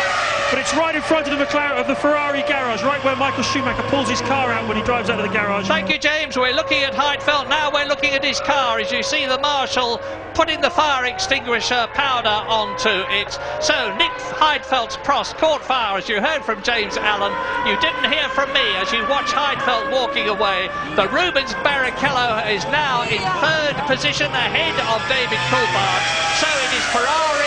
but it's right in front of the Ferrari garage, right where Michael Schumacher pulls his car out when he drives out of the garage. Thank you, James. We're looking at Heidfeld now. We're looking at his car as you see the marshal putting the fire extinguisher powder onto it. So Nick Heidfeld's Prost caught fire, as you heard from James Allen. You didn't hear from me as you watch Heidfeld walking away. The Rubens Barrichello is now in third position ahead of David Coulthard. So it is Ferrari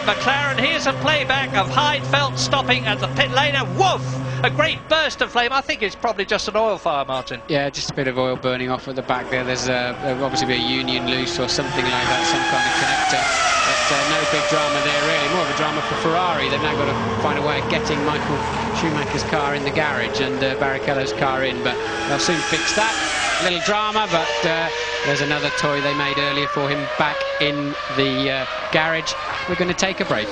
McLaren. Here's a playback of Heidfeld stopping at the pit lane, and woof! A great burst of flame. I think it's probably just an oil fire, Martin. Yeah, just a bit of oil burning off at the back there. There's obviously a union loose or something like that, some kind of connector. But no big drama there, really. More of a drama for Ferrari. They've now got to find a way of getting Michael Schumacher's car in the garage and Barrichello's car in, but they'll soon fix that. A little drama, but there's another toy they made earlier for him back in the garage. We're going to take a break.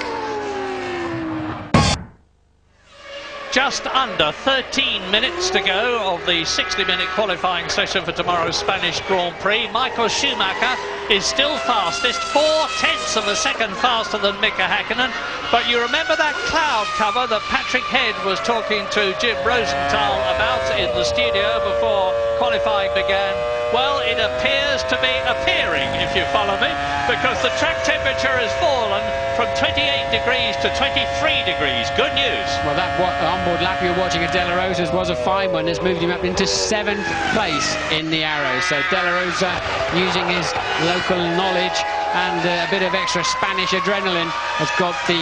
Just under 13 minutes to go of the 60-minute qualifying session for tomorrow's Spanish Grand Prix. Michael Schumacher is still fastest, 0.4 of a second faster than Mika Häkkinen. But you remember that cloud cover that Patrick Head was talking to Jim Rosenthal about in the studio before qualifying began? Well, it appears to be appearing, if you follow me, because the track temperature has fallen from 28 degrees to 23 degrees. Good news. Well, that onboard lap you were watching at De La Rosa's was a fine one. It's moved him up into 7th place in the Arrows. So De La Rosa, using his local knowledge and a bit of extra Spanish adrenaline, has got the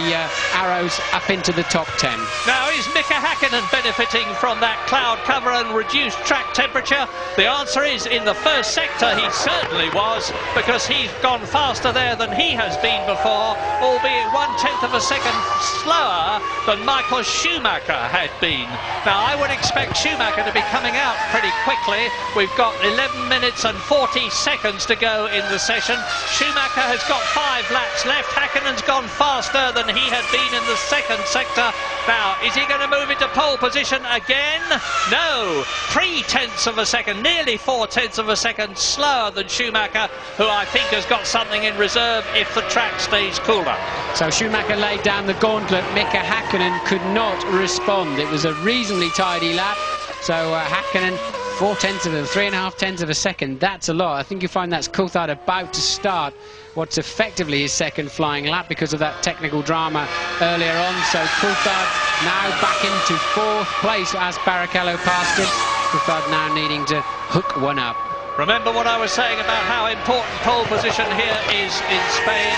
Arrows up into the top 10. Now, is Mika Häkkinen benefiting from that cloud cover and reduced track temperature? The answer is, in the first sector he certainly was, because he's gone faster there than he has been before, albeit 1/10 of a second slower than Michael Schumacher had been. Now, I would expect Schumacher to be coming out pretty quickly. We've got 11 minutes and 40 seconds to go in the session. Schumacher has got 5 laps left. Häkkinen's gone faster than he had been in the second sector. Now, is he going to move into pole position again? No, 3/10 of a second, nearly 4/10 of a second slower than Schumacher, who I think has got something in reserve if the track stays cooler. So Schumacher laid down the gauntlet. Mika Häkkinen could not respond. It was a reasonably tidy lap. So Häkkinen, 3.5 of a second. That's a lot. I think you find that's Coulthard about to start what's effectively his second flying lap because of that technical drama earlier on. So Coulthard now back into 4th place as Barrichello passed him. Coulthard now needing to hook one up. Remember what I was saying about how important pole position here is in Spain.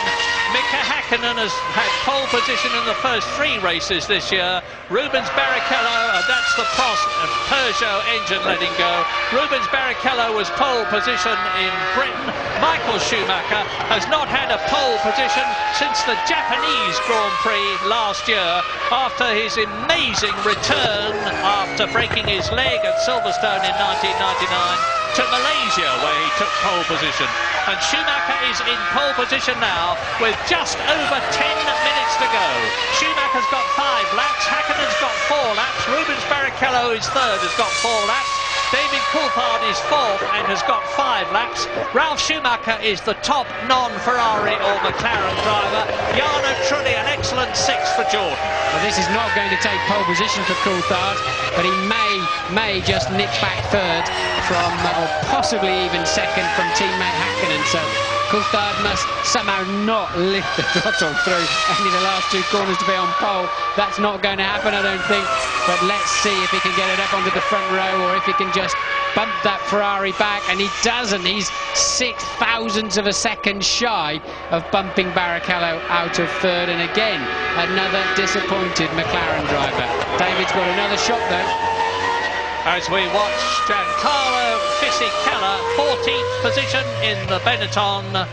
Mika Häkkinen has had pole position in the first 3 races this year. Rubens Barrichello, that's the Prost Peugeot engine letting go. Rubens Barrichello was pole position in Britain. Michael Schumacher has not had a pole position since the Japanese Grand Prix last year, after his amazing return after breaking his leg at Silverstone in 1999 to Malaysia, where he took pole position. And Schumacher is in pole position now with just over 10 minutes to go. Schumacher's got 5 laps, Häkkinen's got 4 laps, Rubens Barrichello is 3rd, has got 4 laps. David Coulthard is 4th and has got 5 laps. Ralf Schumacher is the top non-Ferrari or McLaren driver. Jarno Trulli, an excellent 6th for Jordan. Well, this is not going to take pole position for Coulthard, but he may just nick back 3rd from, or possibly even 2nd from teammate Häkkinen. So Coulthard must somehow not lift the throttle through any of the last 2 corners to be on pole. That's not going to happen, I don't think. But let's see if he can get it up onto the front row, or if he can just bump that Ferrari back. And he doesn't. He's 0.6 of a second shy of bumping Barrichello out of 3rd. And again, another disappointed McLaren driver. David's got another shot though. As we watch Giancarlo Fisichella, 14th position in the Benetton.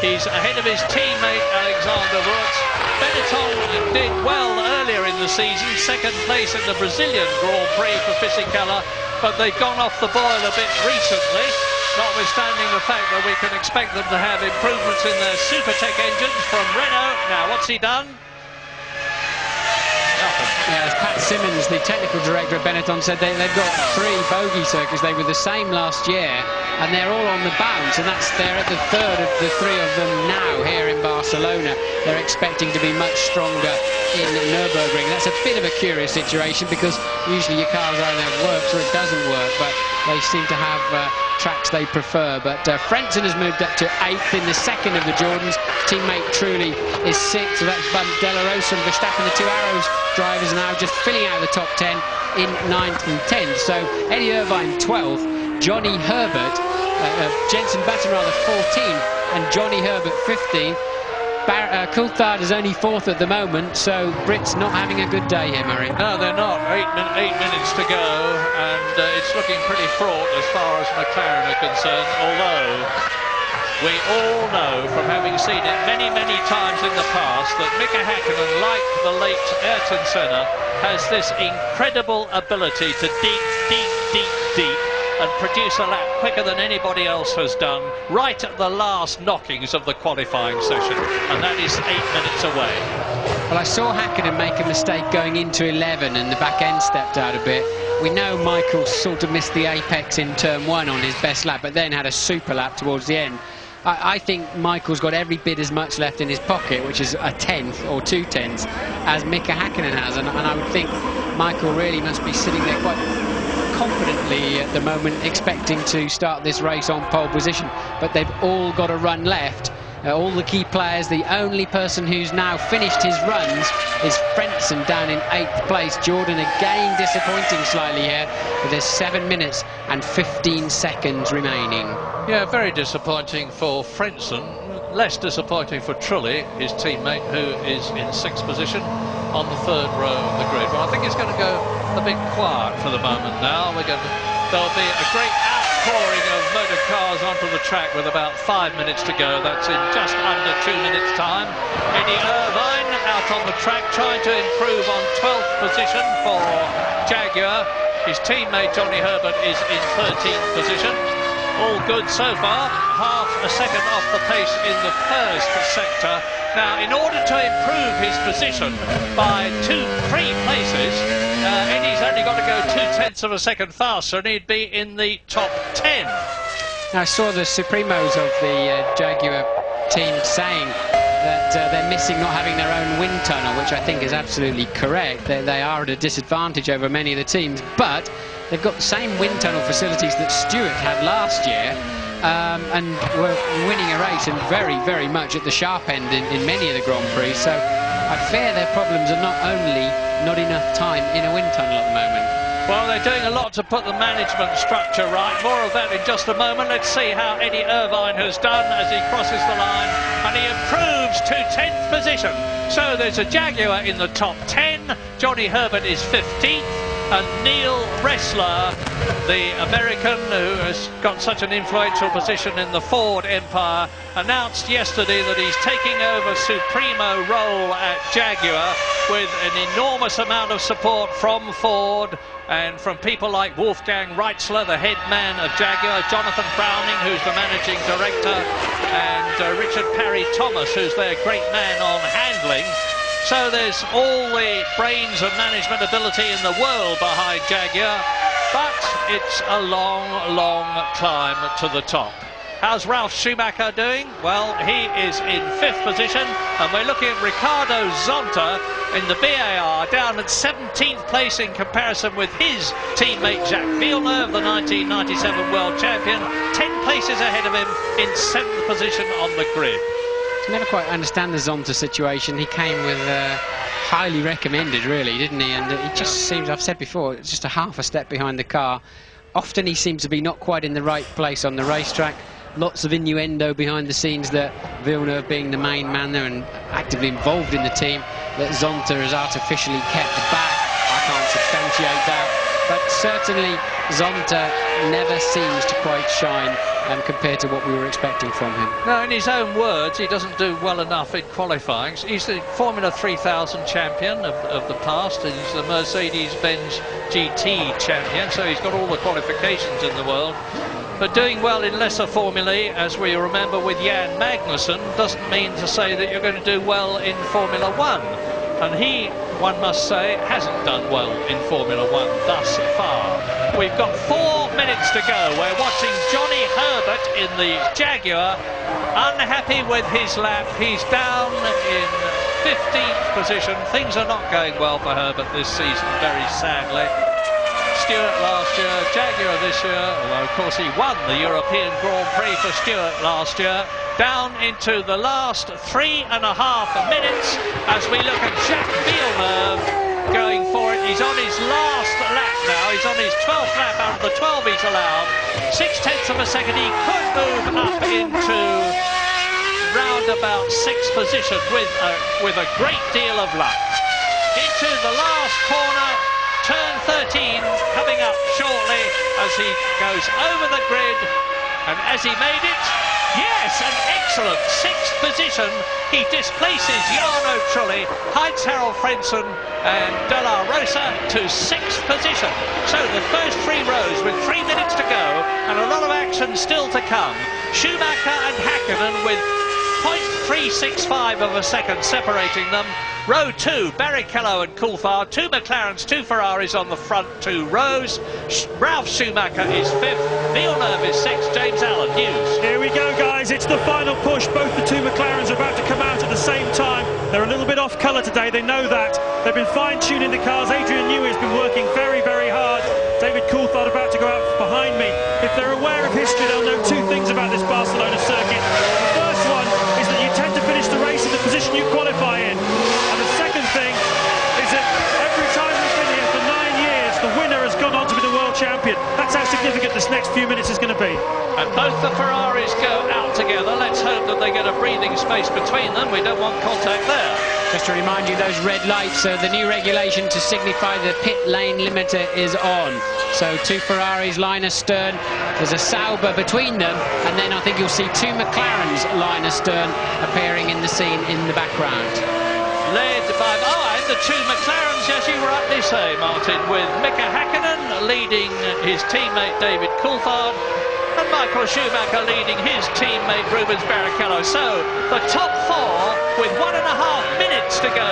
He's ahead of his teammate Alexander Wurz. Benetton did well earlier in the season, 2nd place in the Brazilian Grand Prix for Fisichella, but they've gone off the boil a bit recently, notwithstanding the fact that we can expect them to have improvements in their Supertech engines from Renault. Now, what's he done? Nothing. Yeah, as Pat Simmons, the technical director of Benetton, said they've got 3 bogey circuits. They were the same last year, and they're all on the bounce, and they're at the 3rd of the 3 of them now here in Barcelona. They're expecting to be much stronger in Nürburgring. That's a bit of a curious situation, because usually your cars either works or it doesn't work, but they seem to have tracks they prefer. But Frentzen has moved up to 8th in the 2nd of the Jordans. Teammate Trulli is 6th, so that's bumped De La Rosa and Verstappen, the 2 Arrows drivers, now just filling out the top 10 in 9th and 10th. So Eddie Irvine 12th, Johnny Herbert, Jensen Button rather 14th, and Johnny Herbert 15th. Coulthard is only 4th at the moment, so Brits not having a good day here, Murray. No, they're not. 8 minutes to go, and it's looking pretty fraught as far as McLaren are concerned, although we all know from having seen it many, many times in the past that Mika Häkkinen, like the late Ayrton Senna, has this incredible ability to deep and produce a lap quicker than anybody else has done, right at the last knockings of the qualifying session, and that is 8 minutes away. Well, I saw Häkkinen make a mistake going into 11 and the back end stepped out a bit. We know Michael sort of missed the apex in turn 1 on his best lap, but then had a super lap towards the end. I think Michael's got every bit as much left in his pocket, which is a 10th or 2 tenths, as Mika Häkkinen has, and I would think Michael really must be sitting there quite confidently at the moment, expecting to start this race on pole position, but they've all got a run left. All the key players. The only person who's now finished his runs is Frentzen down in 8th place. Jordan again disappointing slightly here, but there's 7 minutes and 15 seconds remaining. Yeah, very disappointing for Frentzen. Less disappointing for Trulli, his teammate, who is in 6th position on the 3rd row of the grid. But I think it's going to go a bit quiet for the moment now. There'll be a great outpouring of motor cars onto the track with about 5 minutes to go. That's in just under 2 minutes' time. Eddie Irvine out on the track trying to improve on 12th position for Jaguar. His teammate Johnny Herbert is in 13th position. All good so far, half a second off the pace in the 1st sector. Now, in order to improve his position by 3 places, Eddie's only got to go 2 tenths of a second faster, and he'd be in the top 10. Now, I saw the Supremos of the Jaguar team saying that they're missing not having their own wind tunnel, which I think is absolutely correct. They are at a disadvantage over many of the teams, but they've got the same wind tunnel facilities that Stewart had last year, and were winning a race, and very, very much at the sharp end in many of the Grand Prix. So I fear their problems are not only not enough time in a wind tunnel at the moment. Well, they're doing a lot to put the management structure right. More of that in just a moment. Let's see how Eddie Irvine has done as he crosses the line, and he improves to 10th position. So there's a Jaguar in the top 10. Johnny Herbert is 15th. And Neil Ressler, the American who has got such an influential position in the Ford empire, announced yesterday that he's taking over Supremo role at Jaguar with an enormous amount of support from Ford and from people like Wolfgang Reitzler, the head man of Jaguar, Jonathan Browning, who's the managing director, and Richard Parry Thomas, who's their great man on handling. So there's all the brains and management ability in the world behind Jaguar, but it's a long, long climb to the top. How's Ralf Schumacher doing? Well, he is in 5th position, and we're looking at Ricardo Zonta in the BAR down at 17th place in comparison with his teammate Jacques Villeneuve, the 1997 world champion, 10 places ahead of him in 7th position on the grid. Never quite understand the Zonta situation. He came with highly recommended, really, didn't he? And he just seems, I've said before, it's just a half a step behind the car. Often he seems to be not quite in the right place on the racetrack. Lots of innuendo behind the scenes that Villeneuve, being the main man there and actively involved in the team, that Zonta is artificially kept back. I can't substantiate that. But certainly Zonta never seems to quite shine compared to what we were expecting from him. No, in his own words, he doesn't do well enough in qualifying. He's the Formula 3000 champion of the past, and he's the Mercedes-Benz GT champion, so he's got all the qualifications in the world. But doing well in lesser formulae, as we remember with Jan Magnussen, doesn't mean to say that you're going to do well in Formula 1. And he one must say, hasn't done well in Formula One thus far. We've got 4 minutes to go. We're watching Johnny Herbert in the Jaguar, unhappy with his lap. He's down in 15th position. Things are not going well for Herbert this season, very sadly. Stewart last year, Jaguar this year, although of course he won the European Grand Prix for Stewart last year. Down into the last 3.5 minutes as we look at Jacques Villeneuve going for it. He's on his last lap now. He's on his 12th lap out of the 12 he's allowed. 0.6 of a second. He could move up into round about 6th position with a great deal of luck. Into the last corner. Turn 13 coming up shortly as he goes over the grid, and as he made it, yes, an excellent 6th position. He displaces Jarno Trulli, Heinz-Harald Frentzen and De La Rosa to 6th position. So the first 3 rows with 3 minutes to go and a lot of action still to come. Schumacher and Häkkinen with 0.365 of a second separating them. Row 2, Barrichello and Coulthard, 2 McLarens, 2 Ferraris on the front 2 rows. Ralf Schumacher is 5th, Villeneuve is 6th, James Allen, News. Here we go, guys, it's the final push. Both the 2 McLarens are about to come out at the same time. They're a little bit off colour today, they know that. They've been fine-tuning the cars. Adrian Newey has been working very, very hard. David Coulthard about to go out behind me. If they're aware of history, they'll know 2 things about this Barcelona circuit. The first one is that you tend to finish the race in the position you qualify in. And the second thing is that every time we've been here for 9 years, the winner has gone on to be the world champion. That's how significant this next few minutes is going to be. And both the Ferraris go out together. Let's hope that they get a breathing space between them. We don't want contact there. Just to remind you, those red lights are the new regulation to signify the pit lane limiter is on. So 2 Ferraris line astern, there's a Sauber between them, and then I think you'll see 2 McLarens line astern appearing in the scene in the background. Led by, and the 2 McLarens, as you rightly say, Martin, with Mika Häkkinen leading his teammate David Coulthard, and Michael Schumacher leading his teammate Rubens Barrichello. So the top 4 with 1.5 minutes to go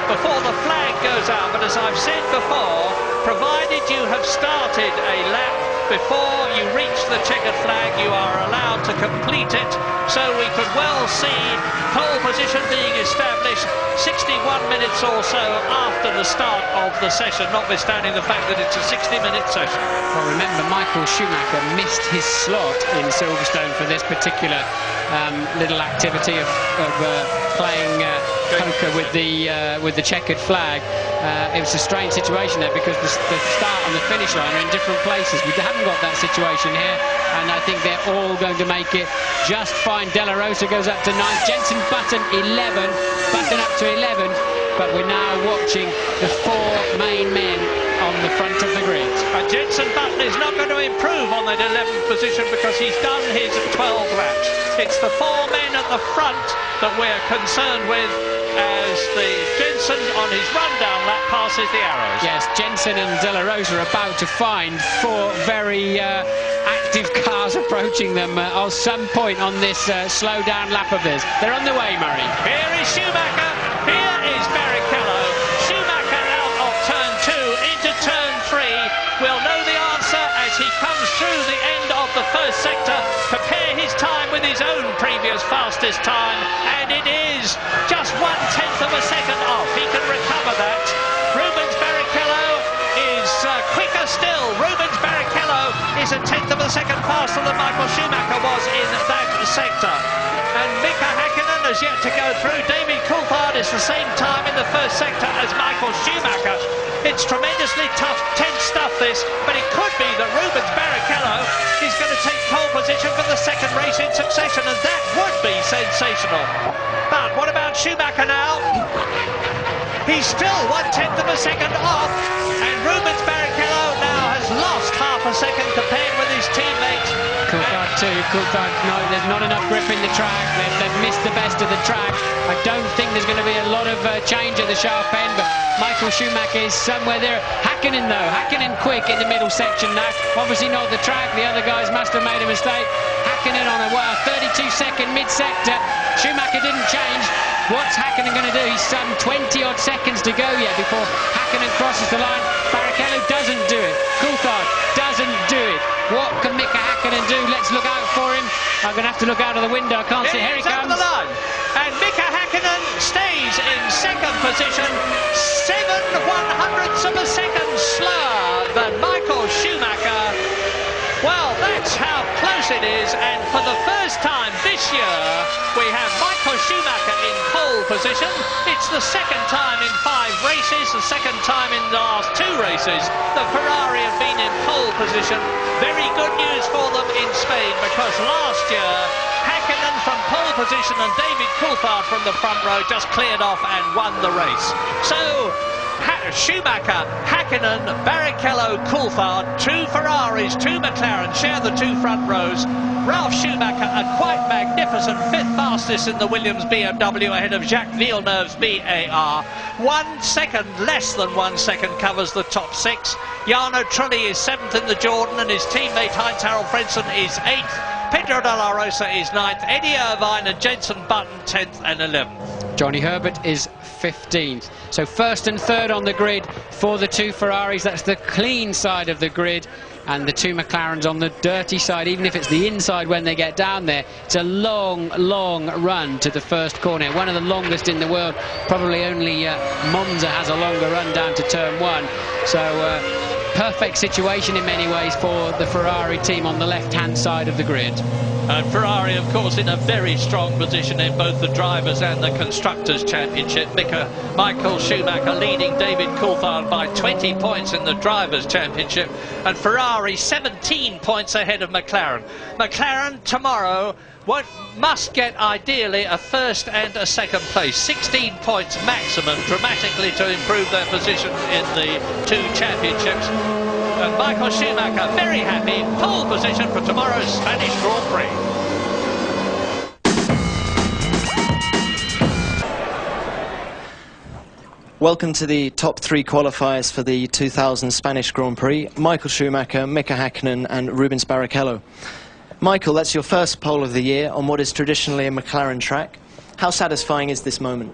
before the flag goes out. But as I've said before, provided you have started a lap before you reach the checkered flag, you are allowed to complete it. So we could well see pole position being established 61 minutes or so after the start of the session, notwithstanding the fact that it's a 60-minute session. Well, remember, Michael Schumacher missed his slot in Silverstone for this particular little activity of playing poker with the checkered flag. It was a strange situation there because the start and the finish line are in different places. We haven't got that situation here, and I think they're all going to make it just fine. De La Rosa goes up to 9th, Jenson Button 11, Button up to 11th, but we're now watching the 4 main men on the front of the grid. And Jenson Button is not going to improve on that 11th position because he's done his 12 laps. It's the 4 men at the front that we're concerned with as the Jenson on his rundown lap passes the arrows. Yes, Jenson and De La Rosa are about to find 4 very active cars approaching them at some point on this slow down lap of this. They're on the way, Murray. Here is Schumacher, here is Barrichello. Schumacher out of turn 2 into turn 3. We'll know the answer as he comes through the end of the first sector. Compare his time with his own previous fastest time, and it is just 1/10 of a second off. He can recover that. Rubens Barrichello is quicker still. Rubens Barrichello is 1/10 of a second faster than Michael Schumacher was in that sector. And Mika Häkkinen has yet to go through. David Coulthard is the same time in the first sector as Michael Schumacher. It's tremendously tough, tense stuff this, but it could be that Rubens Barrichello is going to take pole position for the second race in succession, and that would be sensational. But what about Schumacher now? He's still 1/10 of a second off, and Rubens Barrichello now has lost half a second compared with his teammate. Coulthard too. Coulthard, no, there's not enough grip in the track. They've missed the best of the track. I don't think there's going to be a lot of change at the sharp end, but Michael Schumacher is somewhere there. Häkkinen though, Häkkinen quick in the middle section now. Obviously not the track. The other guys must have made a mistake. Häkkinen on a 32-second mid-sector. Schumacher didn't change. What's Hakkinen going to do? He's some 20-odd seconds to go yet before Hakkinen crosses the line. Barrichello doesn't do it. Coulthard doesn't do it. What can Mika Hakkinen do? Let's look out for him. I'm going to have to look out of the window. I can't see. Here he comes. Over the line. And Mika Hakkinen stays in second position, 7/100ths of a second slower than Michael Schumacher. Well, that's how close it is, and for the first time this year, we have Michael Schumacher in pole position. It's the second time in 5 races, the second time in the last 2 races that Ferrari have been in pole position. Very good news for them in Spain, because last year, Hakkinen from pole position and David Coulthard from the front row just cleared off and won the race. So, Schumacher, Hakkinen, Barrichello, Coulthard, 2 Ferraris, 2 McLaren share the 2 front rows. Ralf Schumacher, a quite magnificent 5th fastest in the Williams BMW ahead of Jacques Villeneuve's BAR. 1 second, less than 1 second covers the top 6. Jarno Trulli is 7th in the Jordan and his teammate Heinz-Harald Frentzen is 8th. Pedro de la Rosa is 9th. Eddie Irvine and Jenson Button 10th and 11th. Johnny Herbert is 15th. So 1st and 3rd on the grid for the 2 Ferraris. That's the clean side of the grid. And the 2 McLarens on the dirty side, even if it's the inside when they get down there. It's a long, long run to the first corner. One of the longest in the world. Probably only Monza has a longer run down to turn 1. So perfect situation in many ways for the Ferrari team on the left-hand side of the grid. And Ferrari, of course, in a very strong position in both the Drivers' and the Constructors' Championship. Michael Schumacher leading David Coulthard by 20 points in the Drivers' Championship. And Ferrari 17 points ahead of McLaren. McLaren tomorrow must get ideally a 1st and a 2nd place. 16 points maximum, dramatically to improve their position in the 2 championships. And Michael Schumacher very happy, pole position for tomorrow's Spanish Grand Prix. Welcome to the top 3 qualifiers for the 2000 Spanish Grand Prix. Michael Schumacher, Mika Hakkinen and Rubens Barrichello. Michael, that's your first pole of the year on what is traditionally a McLaren track. How satisfying is this moment?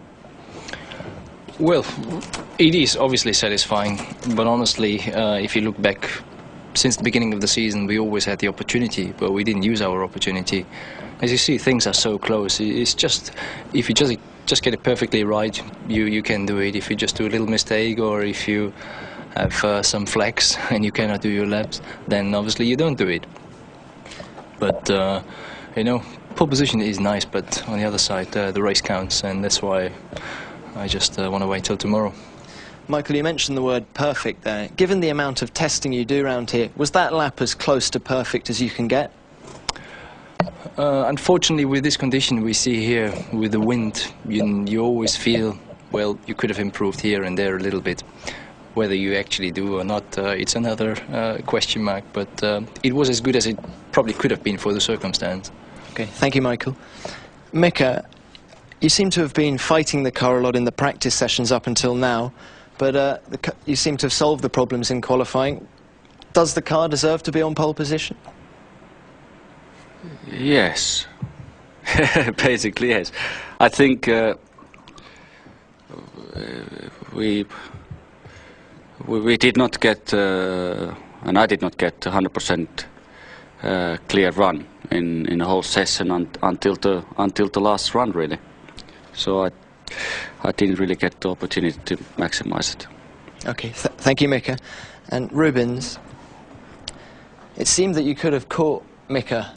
Well, it is obviously satisfying, but honestly, if you look back, since the beginning of the season, we always had the opportunity, but we didn't use our opportunity. As you see, things are so close. It's just, if you just get it perfectly right, you can do it. If you just do a little mistake, or if you have some flex and you cannot do your laps, then obviously you don't do it. But, you know, pole position is nice, but on the other side, the race counts, and that's why I just want to wait till tomorrow. Michael, you mentioned the word perfect there. Given the amount of testing you do around here, was that lap as close to perfect as you can get? Unfortunately, with this condition we see here, with the wind, you always feel, well, you could have improved here and there a little bit. Whether you actually do or not, it's another question mark, but it was as good as it probably could have been for the circumstance. Okay, thank you, Michael. Mika, you seem to have been fighting the car a lot in the practice sessions up until now, but you seem to have solved the problems in qualifying. Does the car deserve to be on pole position? Yes, basically yes. I think we did not get, and I did not get 100% clear run in the whole session until the last run, really. So I didn't really get the opportunity to maximize it. Okay, thank you, Mika. And Rubens, it seemed that you could have caught Mika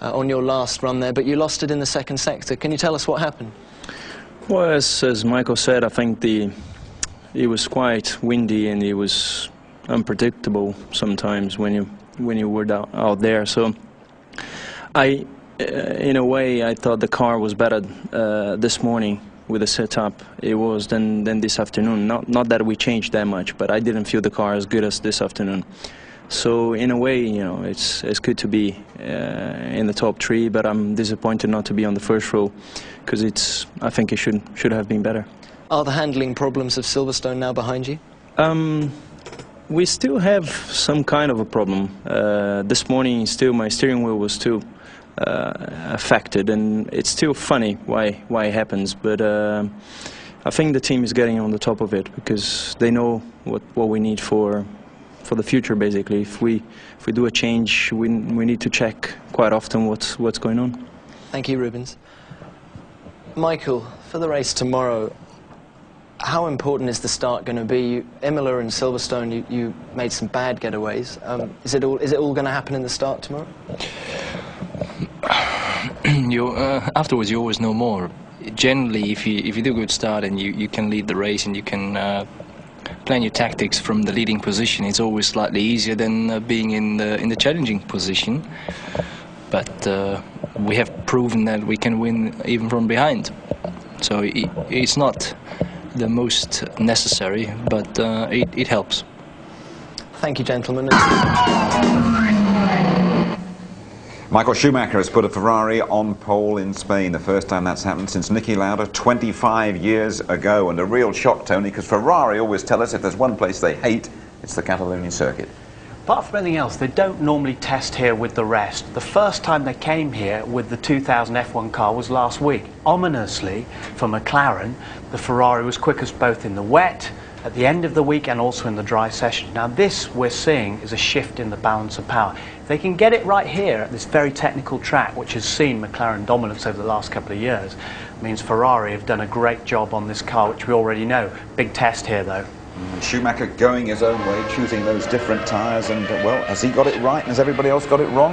on your last run there, but you lost it in the 2nd sector. Can you tell us what happened? Well, as Michael said, I think it was quite windy and it was unpredictable sometimes when you were out there. So in a way, I thought the car was better this morning with the setup it was than this afternoon. Not that we changed that much, but I didn't feel the car as good as this afternoon. So in a way, you know, it's good to be in the top 3, but I'm disappointed not to be on the 1st row, because I think it should have been better. Are the handling problems of Silverstone now behind you? We still have some kind of a problem. This morning, still my steering wheel was still affected, and it's still funny why it happens. But I think the team is getting on the top of it because they know what we need for the future. Basically, if we do a change, we need to check quite often what's going on. Thank you, Rubens. Michael, for the race tomorrow, how important is the start going to be? Imola and Silverstone, you made some bad getaways. Is it all going to happen in the start tomorrow? Afterwards, you always know more. Generally, if you do a good start and you can lead the race and you can plan your tactics from the leading position, it's always slightly easier than being in the challenging position. But we have proven that we can win even from behind. So it's not the most necessary, but it helps. Thank you, gentlemen. Michael Schumacher has put a Ferrari on pole in Spain, the first time that's happened since Niki Lauda 25 years ago, and a real shock, Tony, because Ferrari always tell us if there's one place they hate, it's the Catalonian circuit. Apart from anything else, they don't normally test here with the rest. The first time they came here with the 2000 F1 car was last week. Ominously, for McLaren, the Ferrari was quickest both in the wet, at the end of the week, and also in the dry session. Now this, we're seeing, is a shift in the balance of power. If they can get it right here at this very technical track, which has seen McLaren dominance over the last couple of years, means Ferrari have done a great job on this car, which we already know. Big test here, though. Schumacher going his own way, choosing those different tyres, and well, has he got it right and has everybody else got it wrong?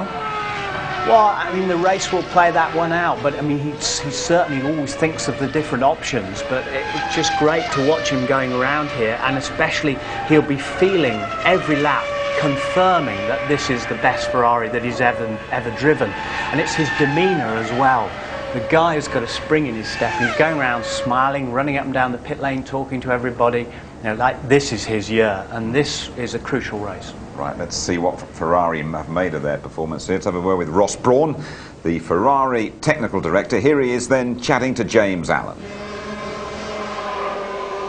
Well, I mean, the race will play that one out, but I mean, he certainly always thinks of the different options, but it's just great to watch him going around here, and especially he'll be feeling every lap, confirming that this is the best Ferrari that he's ever driven, and it's his demeanour as well. The guy has got a spring in his step. He's going around smiling, running up and down the pit lane, talking to everybody. You know, like this is his year, and this is a crucial race. Right, let's see what Ferrari have made of their performance. Let's have a word with Ross Brawn, the Ferrari technical director. Here he is then chatting to James Allen.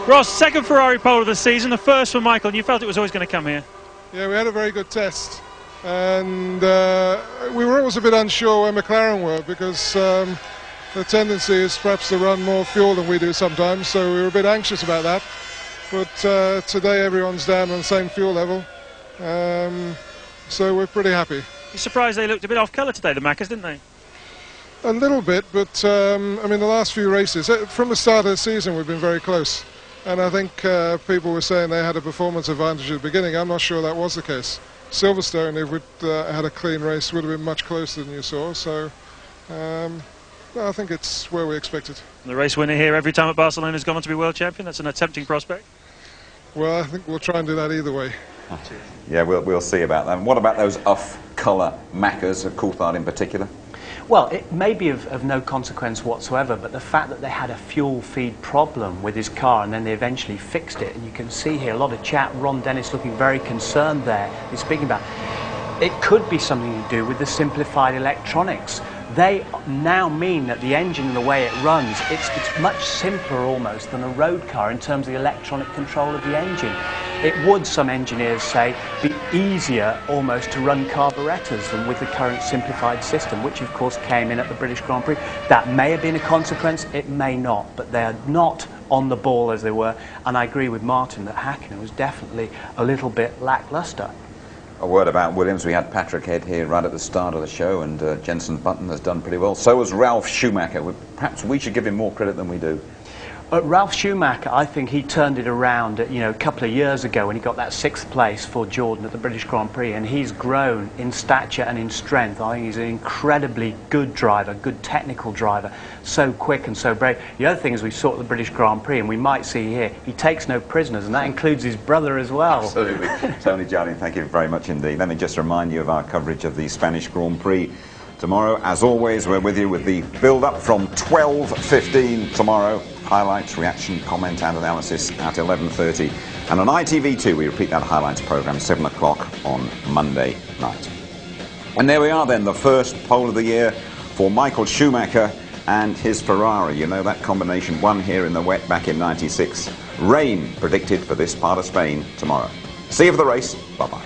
Ross, second Ferrari pole of the season, the first for Michael, and you felt it was always going to come here. Yeah, we had a very good test, and we were always a bit unsure where McLaren were, because the tendency is perhaps to run more fuel than we do sometimes, so we were a bit anxious about that. But today everyone's down on the same fuel level, so we're pretty happy. You're surprised they looked a bit off colour today, the Maccas, didn't they? A little bit, but I mean, the last few races, from the start of the season, we've been very close. And I think people were saying they had a performance advantage at the beginning. I'm not sure that was the case. Silverstone, if we'd had a clean race, would have been much closer than you saw. So I think it's where we expected. The race winner here every time at Barcelona has gone on to be world champion. That's an tempting prospect. Well, I think we'll try and do that either way. Yeah, we'll see about that. And what about those off-colour Maccas, Coulthard in particular? Well, it may be of no consequence whatsoever, but the fact that they had a fuel feed problem with his car and then they eventually fixed it, and you can see here a lot of chat, Ron Dennis looking very concerned there. He's speaking about it could be something to do with the simplified electronics. They now mean that the engine and the way it runs, it's much simpler almost than a road car in terms of the electronic control of the engine. It would, some engineers say, be easier almost to run carburettors than with the current simplified system, which of course came in at the British Grand Prix. That may have been a consequence, it may not, but they are not on the ball as they were, and I agree with Martin that Hakkinen was definitely a little bit lacklustre. A word about Williams. We had Patrick Head here right at the start of the show, and Jenson Button has done pretty well. So has Ralf Schumacher. Perhaps we should give him more credit than we do. Ralf Schumacher, I think he turned it around, a couple of years ago when he got that 6th place for Jordan at the British Grand Prix, and he's grown in stature and in strength. I think he's an incredibly good driver, good technical driver, so quick and so brave. The other thing is we saw at the British Grand Prix, and we might see here, he takes no prisoners, and that includes his brother as well. Absolutely. Tony Jardine, thank you very much indeed. Let me just remind you of our coverage of the Spanish Grand Prix. Tomorrow, as always, we're with you with the build-up from 12:15 tomorrow. Highlights, reaction, comment and analysis at 11:30. And on ITV2, we repeat that highlights programme 7 o'clock on Monday night. And there we are then, the first pole of the year for Michael Schumacher and his Ferrari. You know that combination won here in the wet back in '96. Rain predicted for this part of Spain tomorrow. See you for the race. Bye-bye.